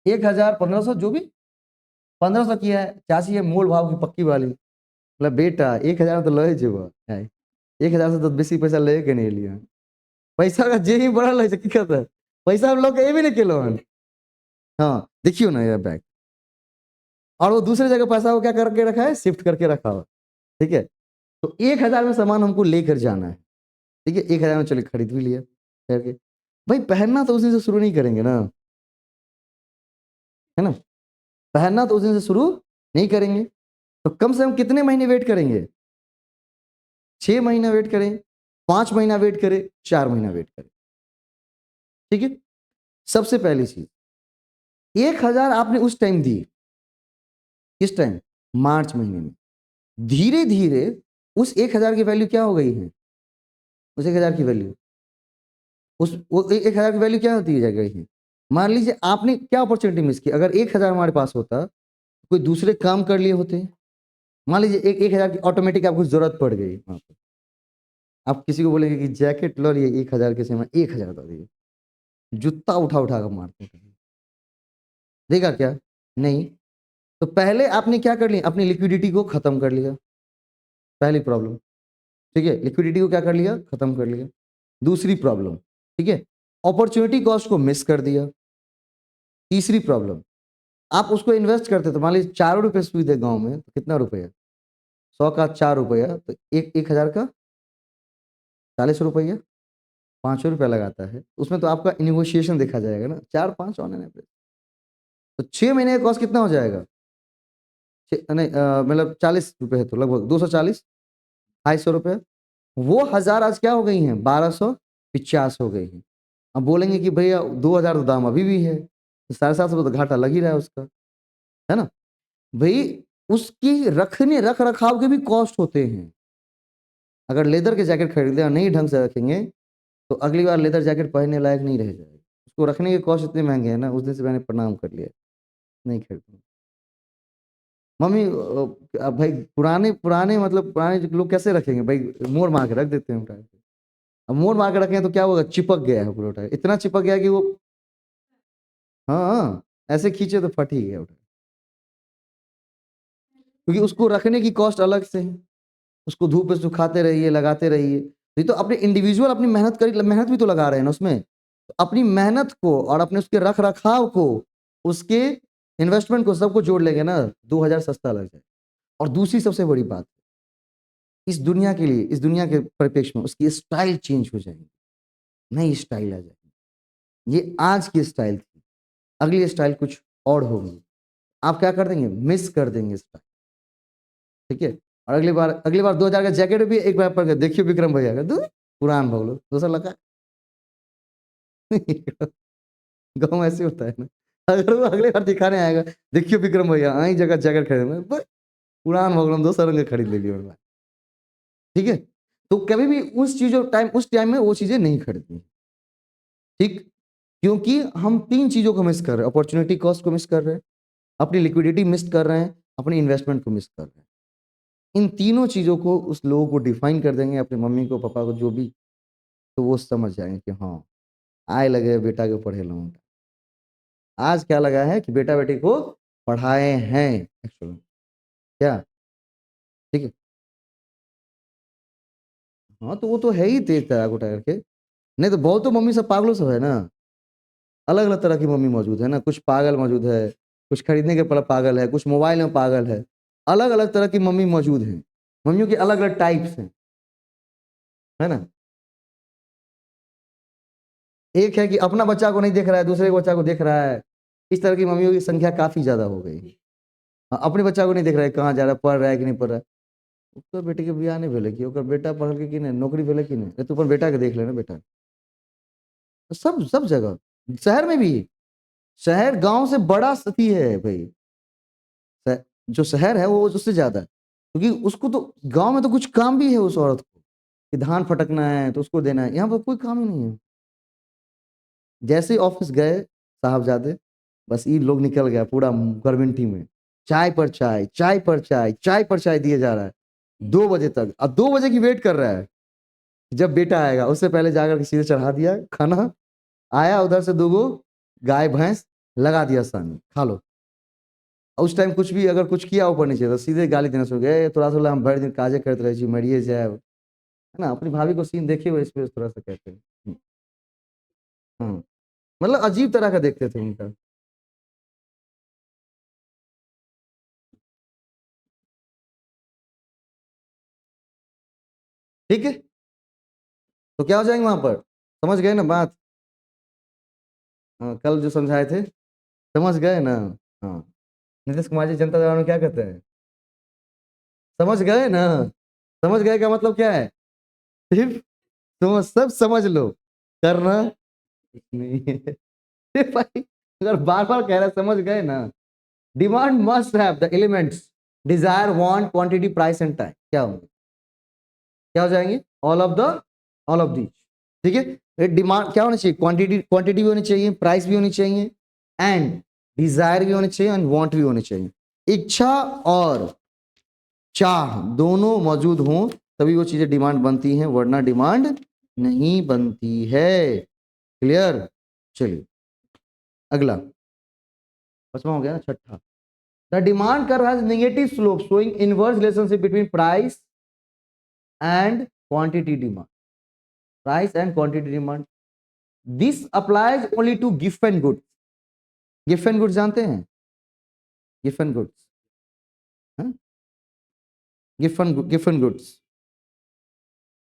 1000, 1500, जो भी 1500 किया है। चाची है मोल भाव की पक्की वाली, मतलब बेटा 1000 में तो ले जेबा, 1000 से तो बेसी पैसा ले के नहीं लिया। पैसा का जे ही बढ़ल है की कहता है, पैसा हम लोग एबे नहीं केलो हन। हाँ देखियो ना ये बैग, और वो दूसरे जगह पैसा को क्या करके रखा है, शिफ्ट करके रखा हुआ। ठीक है, तो 1000 में सामान हमको लेकर जाना है। ठीक है, 1000 में चले खरीद भी लिया करके। भाई पहनना तो उसी से शुरू नहीं करेंगे ना, है ना? पहनना तो उस दिन से शुरू नहीं करेंगे, तो कम से कम कितने महीने वेट करेंगे? 6 महीना वेट करें, 5 महीना वेट करें, 4 महीना वेट करें। ठीक है, सबसे पहली चीज 1000 आपने उस टाइम दी, किस टाइम? मार्च महीने में। धीरे धीरे उस 1000 की वैल्यू क्या हो गई है, उस 1000 की वैल्यू, उस वो 1000 की वैल्यू क्या होती है गई है, मान लीजिए आपने क्या अपॉर्चुनिटी मिस की, अगर 1000 हमारे पास होता कोई दूसरे काम कर लिए होते। मान लीजिए 1000 की ऑटोमेटिक आपको जरूरत पड़ गई वहां पर, आप किसी को बोलेंगे कि जैकेट लो, ये 1000 के समय 1000 दे दिए, जूता उठा उठा कर मारते देगा क्या? नहीं। तो पहले आपने क्या कर लिया, अपनी लिक्विडिटी को खत्म कर लिया, पहली प्रॉब्लम। ठीक है, लिक्विडिटी को क्या कर लिया, खत्म कर लिया। दूसरी प्रॉब्लम, ठीक है, अपॉर्चुनिटी कॉस्ट को मिस कर दिया। तीसरी प्रॉब्लम, आप उसको इन्वेस्ट करते तो मान लीजिए 4 रुपए सुई थे गांव में, तो कितना रुपया, 100 का 4 रुपया, तो 1000 का 40 रुपया, 5 रुपया लगाता है, उसमें तो आपका इनिगोशिएशन देखा जाएगा ना, 4-5 ऑन एन एवरेज, तो 6 महीने का कॉस्ट कितना हो जाएगा, नहीं मतलब 40 रुपए है तो लगभग 240, 250 रुपये। वो 1000 आज क्या हो गई हैं, 1250 हो गई हैं। अब बोलेंगे कि भैया 2000 तो दाम अभी भी है, तो 750 तो घाटा लग ही रहा है उसका, है ना भाई। उसकी रख रखाव के भी कॉस्ट होते हैं। अगर लेदर के जैकेट खरीदे और नहीं ढंग से रखेंगे तो अगली बार लेदर जैकेट पहनने लायक नहीं रह जाएगा। उसको रखने के कॉस्ट इतने महंगे हैं ना, उस दिन से मैंने प्रणाम कर लिया, नहीं खरीदूंगा। मम्मी भाई पुराने पुराने मतलब पुराने लोग कैसे रखेंगे भाई, मोड़ मार के रख देते हैं उठा के। अब मोड़ मार के रखें तो क्या होगा, चिपक गया है पूरा उठा के, इतना चिपक गया कि वो, हाँ ऐसे खींचे तो फट ही गया उठा, क्योंकि उसको रखने की कॉस्ट अलग से है। उसको धूप पे सुखाते रहिए, लगाते रहिए, ये तो अपने इंडिविजुअल अपनी मेहनत करी, मेहनत भी तो लगा रहे हैं ना उसमें, तो अपनी मेहनत को और अपने उसके रख रखाव को, उसके इन्वेस्टमेंट को, सबको जोड़ लेंगे ना, 2000 सस्ता लग जाए। और दूसरी सबसे बड़ी बात, इस दुनिया के लिए, इस दुनिया के परिप्रेक्ष्य में उसकी स्टाइल चेंज हो जाएगी, नई स्टाइल आ जाएगी। ये आज की स्टाइल थी, अगली स्टाइल कुछ और होगी, आप क्या कर देंगे, मिस कर देंगे स्टाइल। ठीक है, और अगली बार 2000 का जैकेट भी एक बार पड़ गया, देखियो विक्रम भैया का, पुरान भगलो दूसरा लगा। गाँव में ऐसे होता है ना, अगर वो अगले बार दिखाने आएगा, देखियो विक्रम भैया आई जगह जैकेट खरीदना, पुरान भगलो दूसरा रंग खरीद ले लियो। ठीक है, तो कभी भी उस टाइम में वो चीजें नहीं खरीदनी। ठीक, क्योंकि हम 3 चीजों को मिस कर रहे हैं, अपॉर्चुनिटी कॉस्ट को मिस कर रहे हैं, अपनी लिक्विडिटी मिस कर रहे हैं, अपनी इन्वेस्टमेंट को मिस कर रहे हैं। इन तीनों चीजों को उस लोगों को डिफाइन कर देंगे, अपनी मम्मी को, पापा को, जो भी, तो वो समझ जाएंगे कि हाँ आए लगे बेटा के पढ़े लो। आज क्या लगा है कि बेटा बेटी को पढ़ाए हैं एक्चुअली, क्या, ठीक है। हाँ तो वो तो है ही तेज तराक उठा करके, नहीं तो बहुत तो मम्मी सब पागलों सब है ना, अलग अलग तरह की मम्मी मौजूद है ना, कुछ पागल मौजूद है, कुछ खरीदने के पर पागल है, कुछ मोबाइल में पागल है, अलग अलग तरह की मम्मी मौजूद हैं। मम्मियों के अलग अलग टाइप्स हैं, है ना। एक है कि अपना बच्चा को नहीं देख रहा है, दूसरे के बच्चा को देख रहा है, इस तरह की मम्मियों की संख्या काफी ज्यादा हो गई। हाँ, अपने बच्चा को नहीं देख रहा है, कहाँ जा रहा है, पढ़ रहा है कि नहीं पढ़ रहा है, तो बेटे के बियाह नहीं भेले कि, ओकर बेटा पढ़ के कि नहीं, नौकरी भेले कि नहीं, तू पर बेटा के देख लेना बेटा। सब सब जगह, शहर में भी, शहर गांव से बड़ा सती है भाई, जो शहर है वो उससे ज्यादा है, क्योंकि उसको तो गांव में तो कुछ काम भी है उस औरत को, कि धान फटकना है तो उसको देना है, यहाँ पर कोई काम ही नहीं है। जैसे ऑफिस गए साहबजादे, बस ये लोग निकल गया पूरा गर्मिंटी में, चाय पर चाय, चाय पर चाय, चाय पर चाय दिए जा रहा है 2 बजे तक। अब 2 बजे की वेट कर रहा है, जब बेटा आएगा उससे पहले जाकर के सीधे चढ़ा दिया खाना, आया उधर से 2 गाय भैंस लगा दिया सामने, खा लो। उस टाइम कुछ भी अगर कुछ किया ऊपर नीचे तो सीधे गाली देना शुरू गए, थोड़ा थोड़ा हम भर दिन काजे करते रहे मरिए जाए, है ना। अपनी भाभी को सीन देखे हुए इस पे थोड़ा सा कहते हैं। हाँ, मतलब अजीब तरह का देखते थे उनका। ठीक है, तो क्या हो जाएंगे वहां पर, समझ गए ना बात। हाँ, कल जो समझाए थे, समझ गए ना। हाँ, नीतीश कुमार जी जनता दल में क्या कहते हैं, समझ गए ना। समझ गए का मतलब क्या है, सिर्फ तुम सब समझ लो, करना कुछ नहीं है। भाई अगर बार बार कह रहा है, समझ गए ना, demand must have the elements desire, want, quantity, price and time, क्या होंगे, क्या हो जाएंगे, ऑल ऑफ दी, ठीक है। डिमांड क्या होना चाहिए, क्वांटिटी भी होनी चाहिए, प्राइस भी होनी चाहिए, एंड डिजायर भी होनी चाहिए, एंड वांट भी होनी चाहिए। इच्छा और चाह दोनों मौजूद हों तभी वो चीजें डिमांड बनती हैं, वरना डिमांड नहीं बनती है। क्लियर। चलिए अगला, पांचवा हो गया ना, छठा। The demand curve has negative slope showing inverse relationship between price and quantity demand. Price and quantity demand, this applies only to gift and goods. Gift and goods जानते हैं, gift and goods, gift and goods.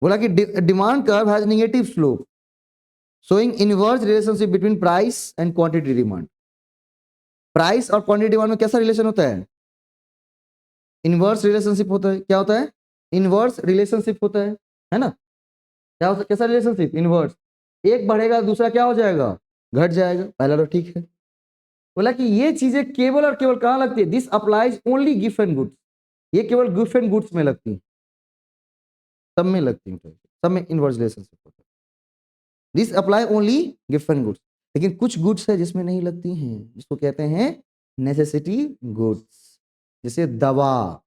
बोला कि demand curve has negative slope showing inverse relationship between price and quantity demand. Price और quantity demand में कैसा relation होता है, inverse relationship होता है। क्या होता है, इनवर्स रिलेशनशिप होता है ना। क्या होता है, कैसा रिलेशनशिप, इनवर्स। एक बढ़ेगा दूसरा क्या हो जाएगा, घट जाएगा। पहला तो ठीक है। बोला कि ये चीजें केवल और केवल कहां लगती है, this applies only gift and goods. ये केवल गिफ्ट एंड गुड्स में लगती है, सब में लगती है, सब में इनवर्स रिलेशनशिप होता है। This apply only gift and goods. लेकिन कुछ गुड्स है जिसमें नहीं लगती हैं, जिसको कहते हैं नेसेसिटी गुड्स, जैसे दवा।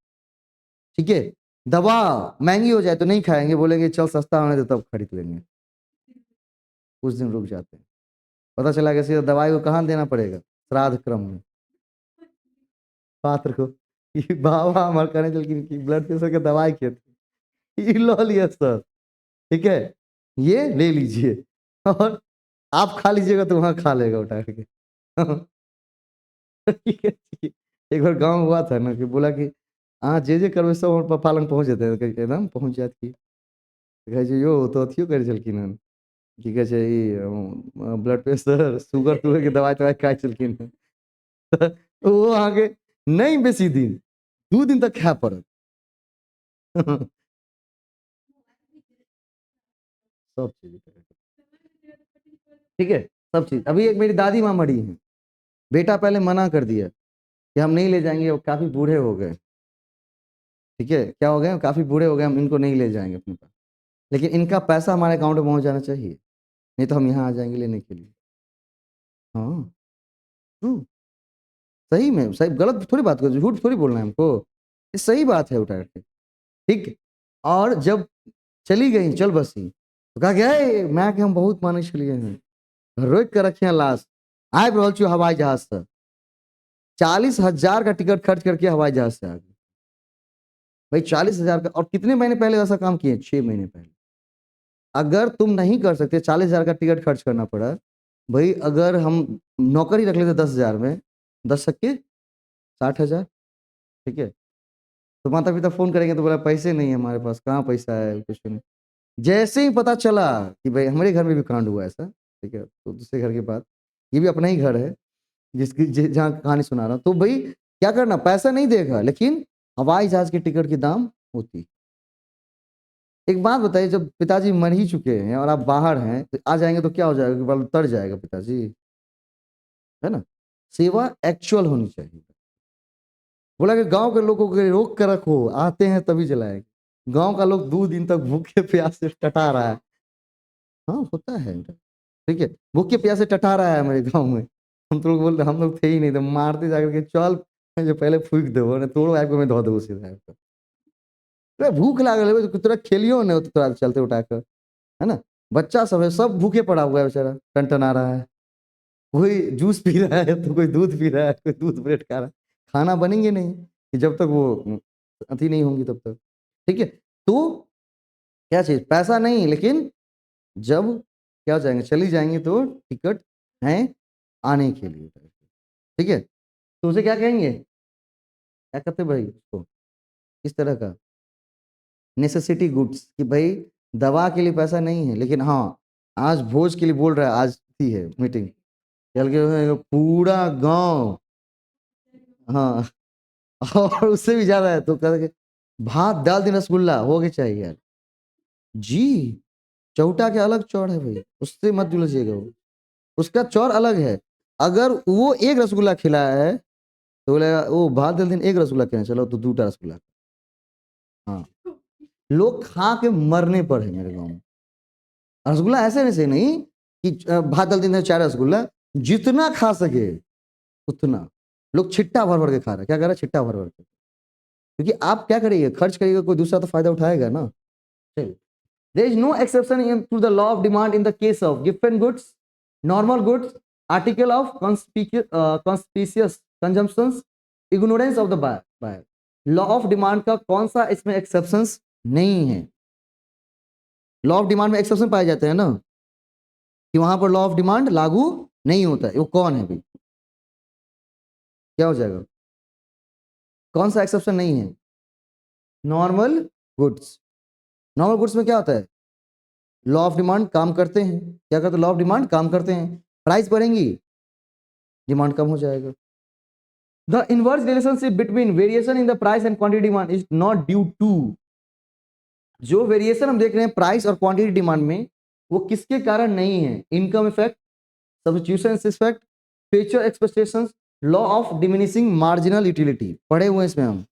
ठीक है, दवा महंगी हो जाए तो नहीं खाएंगे, बोलेंगे चल सस्ता होने दे तब खरीद लेंगे, कुछ दिन रुक जाते हैं। पता चला कि सीधा दवाई को कहाँ देना पड़ेगा, श्राद्ध क्रम में पात्र को, कि बाबा हमारे कहने चल कि ब्लड प्रेशर की दवाई खेते, ये लो लिया सर, ठीक है, ये ले लीजिए और आप खा लीजिएगा तो वहां खा लेगा उठा के। ठीक है, ठीक है। एक बार गांव हुआ था ना कि बोला कि हाँ जे करबे सब पालन पहुंच जेतै, एकदम पहुंच जात की कहै छै यो तो अथियो करे छलखिन हन, की कहै छै ई ब्लड प्रेशर शुगर तुगर के दवाई तवाई खाइ छलखिन हन। वो अहाँके नहीं बेसी दिन, 2 दिन तक खाय पड़त। सब चीज, ठीक है, सब चीज। अभी एक मेरी दादी माँ मरी है, बेटा पहले मना कर दिया कि हम नहीं ले जाएंगे, वो काफी बूढ़े हो गए। ठीक है, क्या हो गए, काफी बूढ़े हो गए, हम इनको नहीं ले जाएंगे अपने पास, लेकिन इनका पैसा हमारे अकाउंट में पहुंच जाना चाहिए, नहीं तो हम यहाँ आ जाएंगे लेने के लिए। हाँ, सही में, सही गलत थोड़ी बात कर, झूठ थोड़ी बोलना है हमको, ये सही बात है उठा के। ठीक। और जब चली गई चल बसी तो कहा गया मैं कि हम बहुत माने चलिए हैं, रोक कर रखे हैं लाश, आए रहल छू हवाई जहाज से, 40,000 का टिकट खर्च करके हवाई जहाज से आ गए भाई, 40,000 का। और कितने महीने पहले ऐसा काम किए, 6 महीने पहले। अगर तुम नहीं कर सकते, 40,000 का टिकट खर्च करना पड़ा भाई, अगर हम नौकरी रख लेते 10,000 में, 10 60,000, ठीक है, तो माता पिता फोन करेंगे तो बोला पैसे नहीं है हमारे पास, कहाँ पैसा है, कुछ नहीं। जैसे ही पता चला कि भाई हमारे घर में भी कांड हुआ ऐसा, ठीक है, तो दूसरे घर के बाद, ये भी अपना ही घर है जिसकी जहाँ कहानी सुना रहा हूँ, तो भाई क्या करना, पैसा नहीं देगा लेकिन हवाई जहाज के टिकट की दाम होती। एक बात बताइए, जब पिताजी मर ही चुके हैं और आप बाहर हैं तो आ जाएंगे तो क्या हो जाएगा, बाल उतर जाएगा पिताजी, है ना। सेवा एक्चुअल होनी चाहिए। बोला कि गांव के लोगों को रोक कर रखो, आते हैं तभी जलाएंगे। गांव का लोग 2 दिन तक भूखे प्यास से टटा रहा है। हाँ होता है, ठीक है, भूखे प्यास से टटा रहा है हमारे गांव में। हम तो लोग बोल रहे, हम लोग थे ही नहीं तो मारते जाकर के, चल जो पहले फूक दो ना, तोड़ो आपको मैं धो दो सीधा आपको। अरे भूख लागल है तो तोरा खेलियो ना तो तोरा चलते उठाकर, है ना। बच्चा सब है, सब भूखे पड़ा हुआ है बेचारा, टनटना रहा है, कोई जूस पी रहा है तो कोई दूध पी रहा है, कोई दूध ब्रेड खा रहा है। खाना बनेंगे नहीं कि जब तक वो अति नहीं होंगी तब तक। ठीक है, तो क्या चीज, पैसा नहीं, लेकिन जब क्या हो जाएंगे, चली जाएंगी तो टिकट है आने के लिए। ठीक है, तो उसे क्या कहेंगे, क्या कहते हैं भाई उसको, इस तरह का नेसेसिटी गुड्स, कि भाई दवा के लिए पैसा नहीं है लेकिन हाँ आज भोज के लिए बोल रहा है, आज थी है मीटिंग, चल के पूरा गांव, हाँ, और उससे भी ज्यादा है तो कहते भात दाल दिन रसगुल्ला हो गया चाहिए यार जी। चौटा के अलग चौड़ है भाई, उससे मत जुलझिएगा, वो उसका चौर अलग है। अगर वो एक रसगुल्ला खिलाया है तो बोलेगा वो भात दाल दिन एक रसगुल्ला खिलाए, चलो तो 2टा रसगुल्ला। हाँ, लोग खा के मरने पर है मेरे गाँव में, रसगुल्ला ऐसे नहीं से नहीं कि भात डाल देते हैं 4 रसगुल्ला, जितना खा सके उतना। लोग छिट्टा भर भर के खा रहे हैं। क्या कर रहा है? छिट्टा भर भर के। क्योंकि आप क्या करिए, खर्च करिएगा, कोई दूसरा तो फायदा उठाएगा ना। चलिए, there is no exception to the law of demand in the case of given goods, normal goods, article of conspicuous consumptions, ignorance of the buyer. Law of demand का कौन सा इसमें एक्सेप्शंस नहीं है? लॉ ऑफ डिमांड में exception पाए जाते हैं ना, कि वहां पर लॉ ऑफ डिमांड लागू नहीं होता है। वो कौन है भाई? क्या हो जाएगा? कौन सा एक्सेप्शन नहीं है? Normal goods. नॉर्मल गुड्स में क्या होता है? लॉ ऑफ डिमांड काम करते हैं। क्या करते हैं? लॉ ऑफ डिमांड काम करते हैं। प्राइस बढ़ेंगी, डिमांड कम हो जाएगा। The inverse relationship between variation in the price and quantity demand is not due to, जो वेरिएशन हम देख रहे हैं प्राइस और क्वांटिटी डिमांड में, वो किसके कारण नहीं है? Income effect, substitution effect, future expectations, law of diminishing marginal utility पढ़े हुए इसमें हम।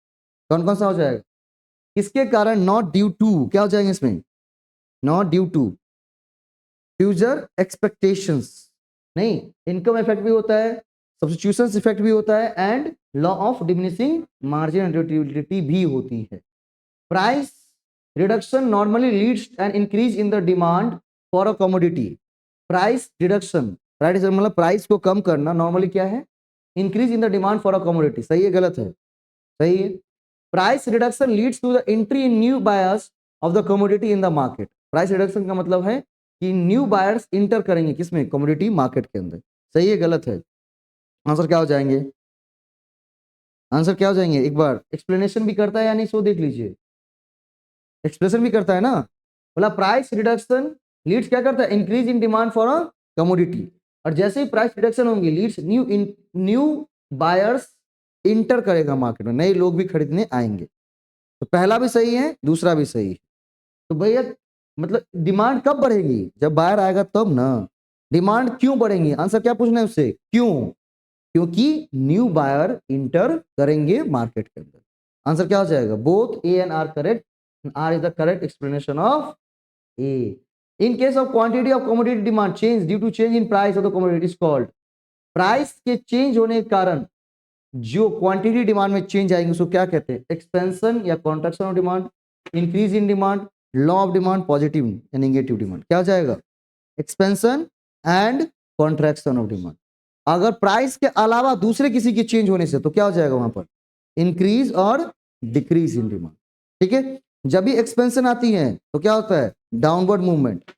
कौन कौन सा हो जाएगा? किसके कारण? Not due to. क्या हो जाएंगे इसमें? Not due to future expectations. नहीं, इनकम इफेक्ट भी होता है, सब्स्टिट्यूशन इफेक्ट भी होता है, and law of diminishing marginal utility भी होती है। Price reduction normally leads an increase in the demand for a commodity. Price reduction, price मतलब प्राइस को कम करना, नॉर्मली क्या है? Increase in the demand for a commodity. सही है गलत है? सही है। Price reduction leads to the entry in new buyers of the commodity in the market. Price reduction का मतलब है कि न्यू बायर्स इंटर करेंगे किसमें? कमोडिटी मार्केट के अंदर। सही है गलत है? आंसर क्या हो जाएंगे? आंसर क्या हो जाएंगे? एक बार एक्सप्लेनेशन भी करता है या नहीं, सो देख लीजिए। एक्सप्रेशन भी करता है ना। बोला प्राइस रिडक्शन लीड्स क्या करता है? Increase in demand for a commodity. और जैसे ही प्राइस रिडक्शन होंगी, लीड्स न्यू बायर्स इंटर करेगा मार्केट में, नए लोग भी खरीदने आएंगे। तो पहला भी सही है, दूसरा भी सही है। तो भैया मतलब डिमांड कब बढ़ेगी? जब बायर आएगा तब ना। डिमांड क्यों बढ़ेंगी? आंसर क्या पूछना है उससे? क्यों? क्योंकि न्यू बायर इंटर करेंगे मार्केट के अंदर। आंसर क्या हो जाएगा? Both A and R correct. R is the correct explanation of A. In case of quantity of commodity demand change due to change in price of the commodity is called, price के change होने के कारण जो quantity demand में change आएंगे उसको क्या कहते हैं? एक्सपेंशन या contraction of demand, increase in demand, law of demand, positive या नेगेटिव डिमांड। क्या हो जाएगा? Expansion and contraction of demand. अगर प्राइस के अलावा दूसरे किसी के चेंज होने से तो क्या हो जाएगा वहां पर? इंक्रीज और डिक्रीज इन डिमांड। ठीक है। जब भी एक्सपेंशन आती है तो क्या होता है? Downward movement.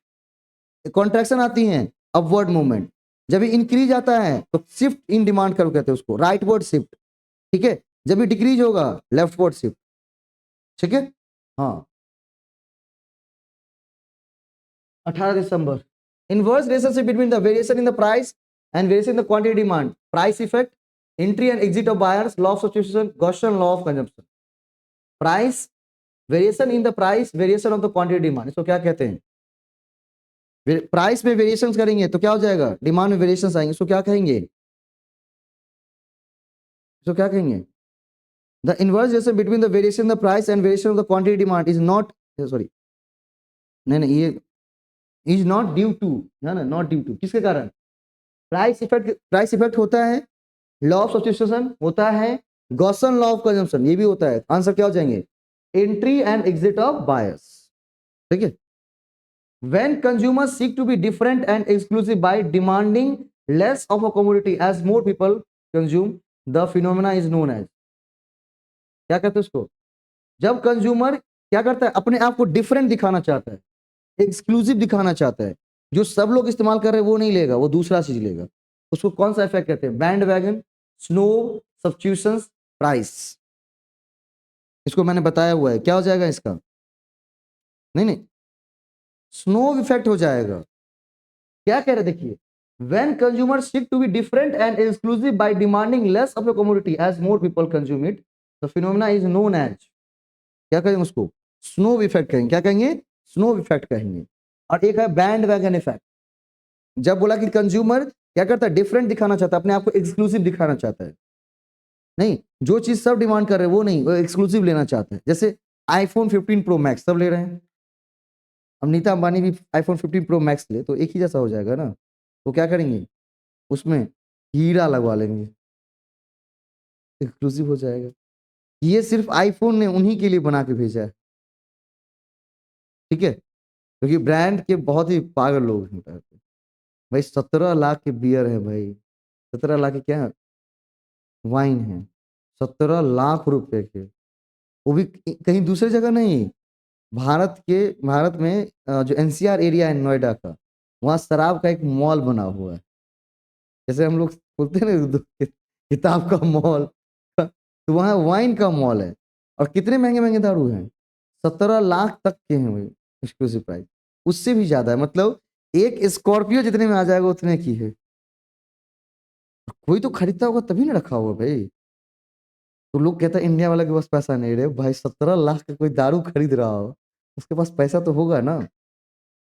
कॉन्ट्रैक्शन आती है, अपवर्ड मूवमेंट। जब भी इंक्रीज आता है तो शिफ्ट इन डिमांड करो कहते हैं उसको, राइटवर्ड शिफ्ट। ठीक है। जब भी डिक्रीज होगा, लेफ्टवर्ड शिफ्ट। ठीक है। हाँ, 18 दिसंबर। Inverse relationship between the variation in the price and variation in the quantity demand, price effect, entry and exit of buyers, law of substitution, Gossen law of consumption. Price variation in the price, variation of the quantity demand, इसको क्या कहते हैं? Price में variations करेंगे तो क्या हो जाएगा? डिमांड में वेरिएशंस आएंगे, इसको क्या कहेंगे? इसको क्या कहेंगे? The inverse relation between the variation the price and variation of the quantity demand is not, sorry नहीं ये इज नॉट ड्यू टू, है ना, नॉट ड्यू टू। किसके कारण? प्राइस इफेक्ट होता है, लॉ ऑफ सब्स्टिट्यूशन होता है, गॉसियन लॉ ऑफ कंजम्पशन ये भी होता है। आंसर क्या हो जाएंगे? Entry and exit of buyers. ठीक है। When consumers seek to be different and exclusive by demanding less of a commodity as more people consume, the phenomena is known as, क्या कहते हैं उसको? जब कंज्यूमर क्या करता है? अपने आप को डिफरेंट दिखाना चाहता है, एक्सक्लूसिव दिखाना चाहता है, जो सब लोग इस्तेमाल कर रहे हैं वो नहीं लेगा, वो दूसरा चीज लेगा, उसको कौन सा इफेक्ट कहते हैं? Band wagon, snow substitution, price. इसको मैंने बताया हुआ है। क्या हो जाएगा इसका? नहीं, स्नो इफेक्ट हो जाएगा। क्या कह रहे? देखिए, when consumers seek to be different and exclusive by demanding less of a commodity as more people consume it, the phenomena is known as, क्या कहेंगे उसको? स्नो इफेक्ट कहेंगे। क्या कहेंगे? स्नो इफेक्ट कहेंगे। और एक है बैंड वैगन इफेक्ट। जब बोला कि कंज्यूमर क्या करता है? डिफरेंट दिखाना चाहता है, अपने आप को एक्सक्लूसिव दिखाना चाहता है। नहीं, जो चीज सब डिमांड कर रहे हैं वो नहीं, वो एक्सक्लूसिव लेना चाहता है। जैसे आईफोन 15 प्रो मैक्स सब ले रहे हैं, अब नीता अंबानी भी आईफोन 15 प्रो मैक्स ले तो एक ही जैसा हो जाएगा ना। तो क्या करेंगे, उसमें हीरा लगवा लेंगे, एक्सक्लूसिव हो जाएगा। ये सिर्फ आईफोन ने उन्हीं के लिए बना के भेजा है, ठीक है, क्योंकि ब्रांड के बहुत ही पागल लोग हैं भाई। 17 लाख के बियर है भाई, 17 लाख के क्या वाइन है, 17 लाख रुपए के, वो भी कहीं दूसरी जगह नहीं, भारत में जो एनसीआर एरिया है नोएडा का, वहाँ शराब का एक मॉल बना हुआ है। जैसे हम लोग बोलते हैं ना किताब का मॉल, तो वहाँ वाइन का मॉल है। और कितने महंगे महंगे दारू हैं, 17 लाख तक के हैं भाई एक्सक्लूसिव प्राइस, उससे भी ज्यादा है। मतलब एक स्कॉर्पियो जितने में आ जाएगा उतने की है। कोई तो खरीदता होगा तभी ना रखा होगा भाई। तो लोग कहता है इंडिया वाला के पास पैसा नहीं रहे भाई, 17 लाख का कोई दारू खरीद रहा हो, उसके पास पैसा तो होगा ना।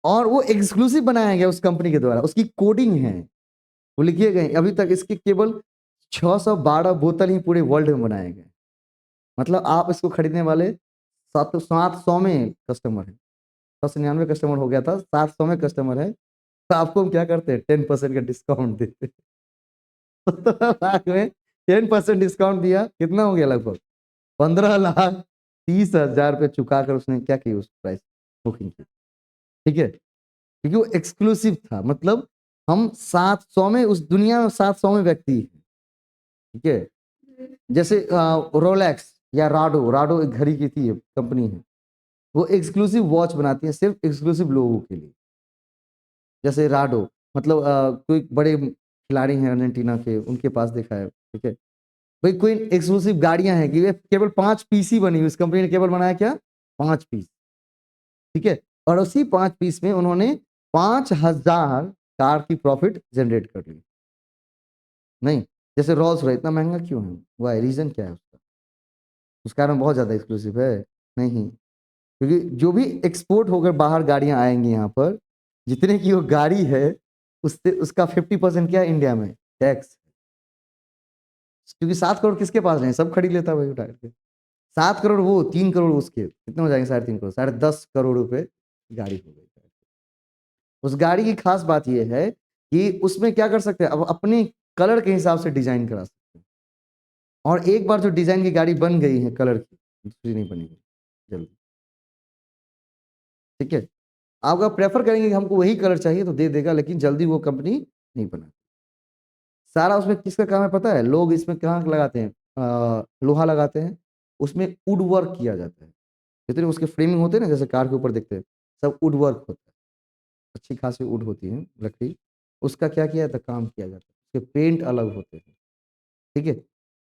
और वो एक्सक्लूसिव बनाया गया उस कंपनी के द्वारा, उसकी कोडिंग है, वो लिखे गए अभी तक इसके केवल 612 बोतल ही पूरे वर्ल्ड में बनाए गए। मतलब आप इसको खरीदने वाले 700 में कस्टमर है, 699 कस्टमर हो गया था, 700 में कस्टमर है, तो आपको हम क्या करते हैं 10% का डिस्काउंट देते हैं। 17 लाख में 10% डिस्काउंट दिया, कितना हो गया लगभग 15,30,000 रुपये चुका कर उसने क्या किया, उस प्राइस बुकिंग की, ठीक है, क्योंकि वो एक्सक्लूसिव था। मतलब हम 700 में, उस दुनिया में 700 में व्यक्ति है, ठीक है। जैसे रोलेक्स या राडो, राडो एक घड़ी की थी कंपनी है, वो एक्सक्लूसिव वॉच बनाती है सिर्फ एक्सक्लूसिव लोगों के लिए। जैसे राडो, मतलब कोई बड़े खिलाड़ी हैं अर्जेंटीना के, उनके पास देखा है, ठीक है भाई। कोई एक्सक्लूसिव गाड़ियां हैं कि वे केवल 5 पीस ही बनी हुई, इस कंपनी ने केवल बनाया क्या, 5 पीस, ठीक है। और उसी 5 पीस में उन्होंने 5,000 कार की प्रॉफिट जनरेट कर ली। नहीं, जैसे रोल्स रॉयस इतना महंगा क्यों है, वह रीजन क्या है उसका, उस कारण बहुत ज्यादा एक्सक्लूसिव है नहीं, क्योंकि जो भी एक्सपोर्ट होकर बाहर गाड़ियां आएंगी यहाँ पर, जितने की वो गाड़ी है, उससे उसका 50% क्या है इंडिया में, टैक्स। क्योंकि 7 करोड़ किसके पास नहीं, सब खरीद लेता है भाई उठा के। 7 करोड़ वो, 3 करोड़ उसके, कितने हो जाएंगे, 3.5 करोड़, 10.5 करोड़ रुपए गाड़ी हो गई। उस गाड़ी की खास बात यह है कि उसमें क्या कर सकते हैं, अब अपने कलर के हिसाब से डिजाइन करा सकते हैं। और एक बार जो डिजाइन की गाड़ी बन गई है कलर की, दूसरी नहीं बनेगी जल्दी, ठीक है। आप अगर प्रेफर करेंगे कि हमको वही कलर चाहिए तो दे देगा, लेकिन जल्दी वो कंपनी नहीं बना। सारा उसमें किसका काम है पता है, लोग इसमें कहाँ लगाते हैं, लोहा लगाते हैं, उसमें वुड वर्क किया जाता है। जितने उसके फ्रेमिंग होते हैं ना, जैसे कार के ऊपर देखते हैं, सब वुड वर्क होता है, अच्छी खासी वुड होती है लकड़ी, उसका क्या किया जाता है, काम किया जाता है, उसके पेंट अलग होते हैं, ठीक है,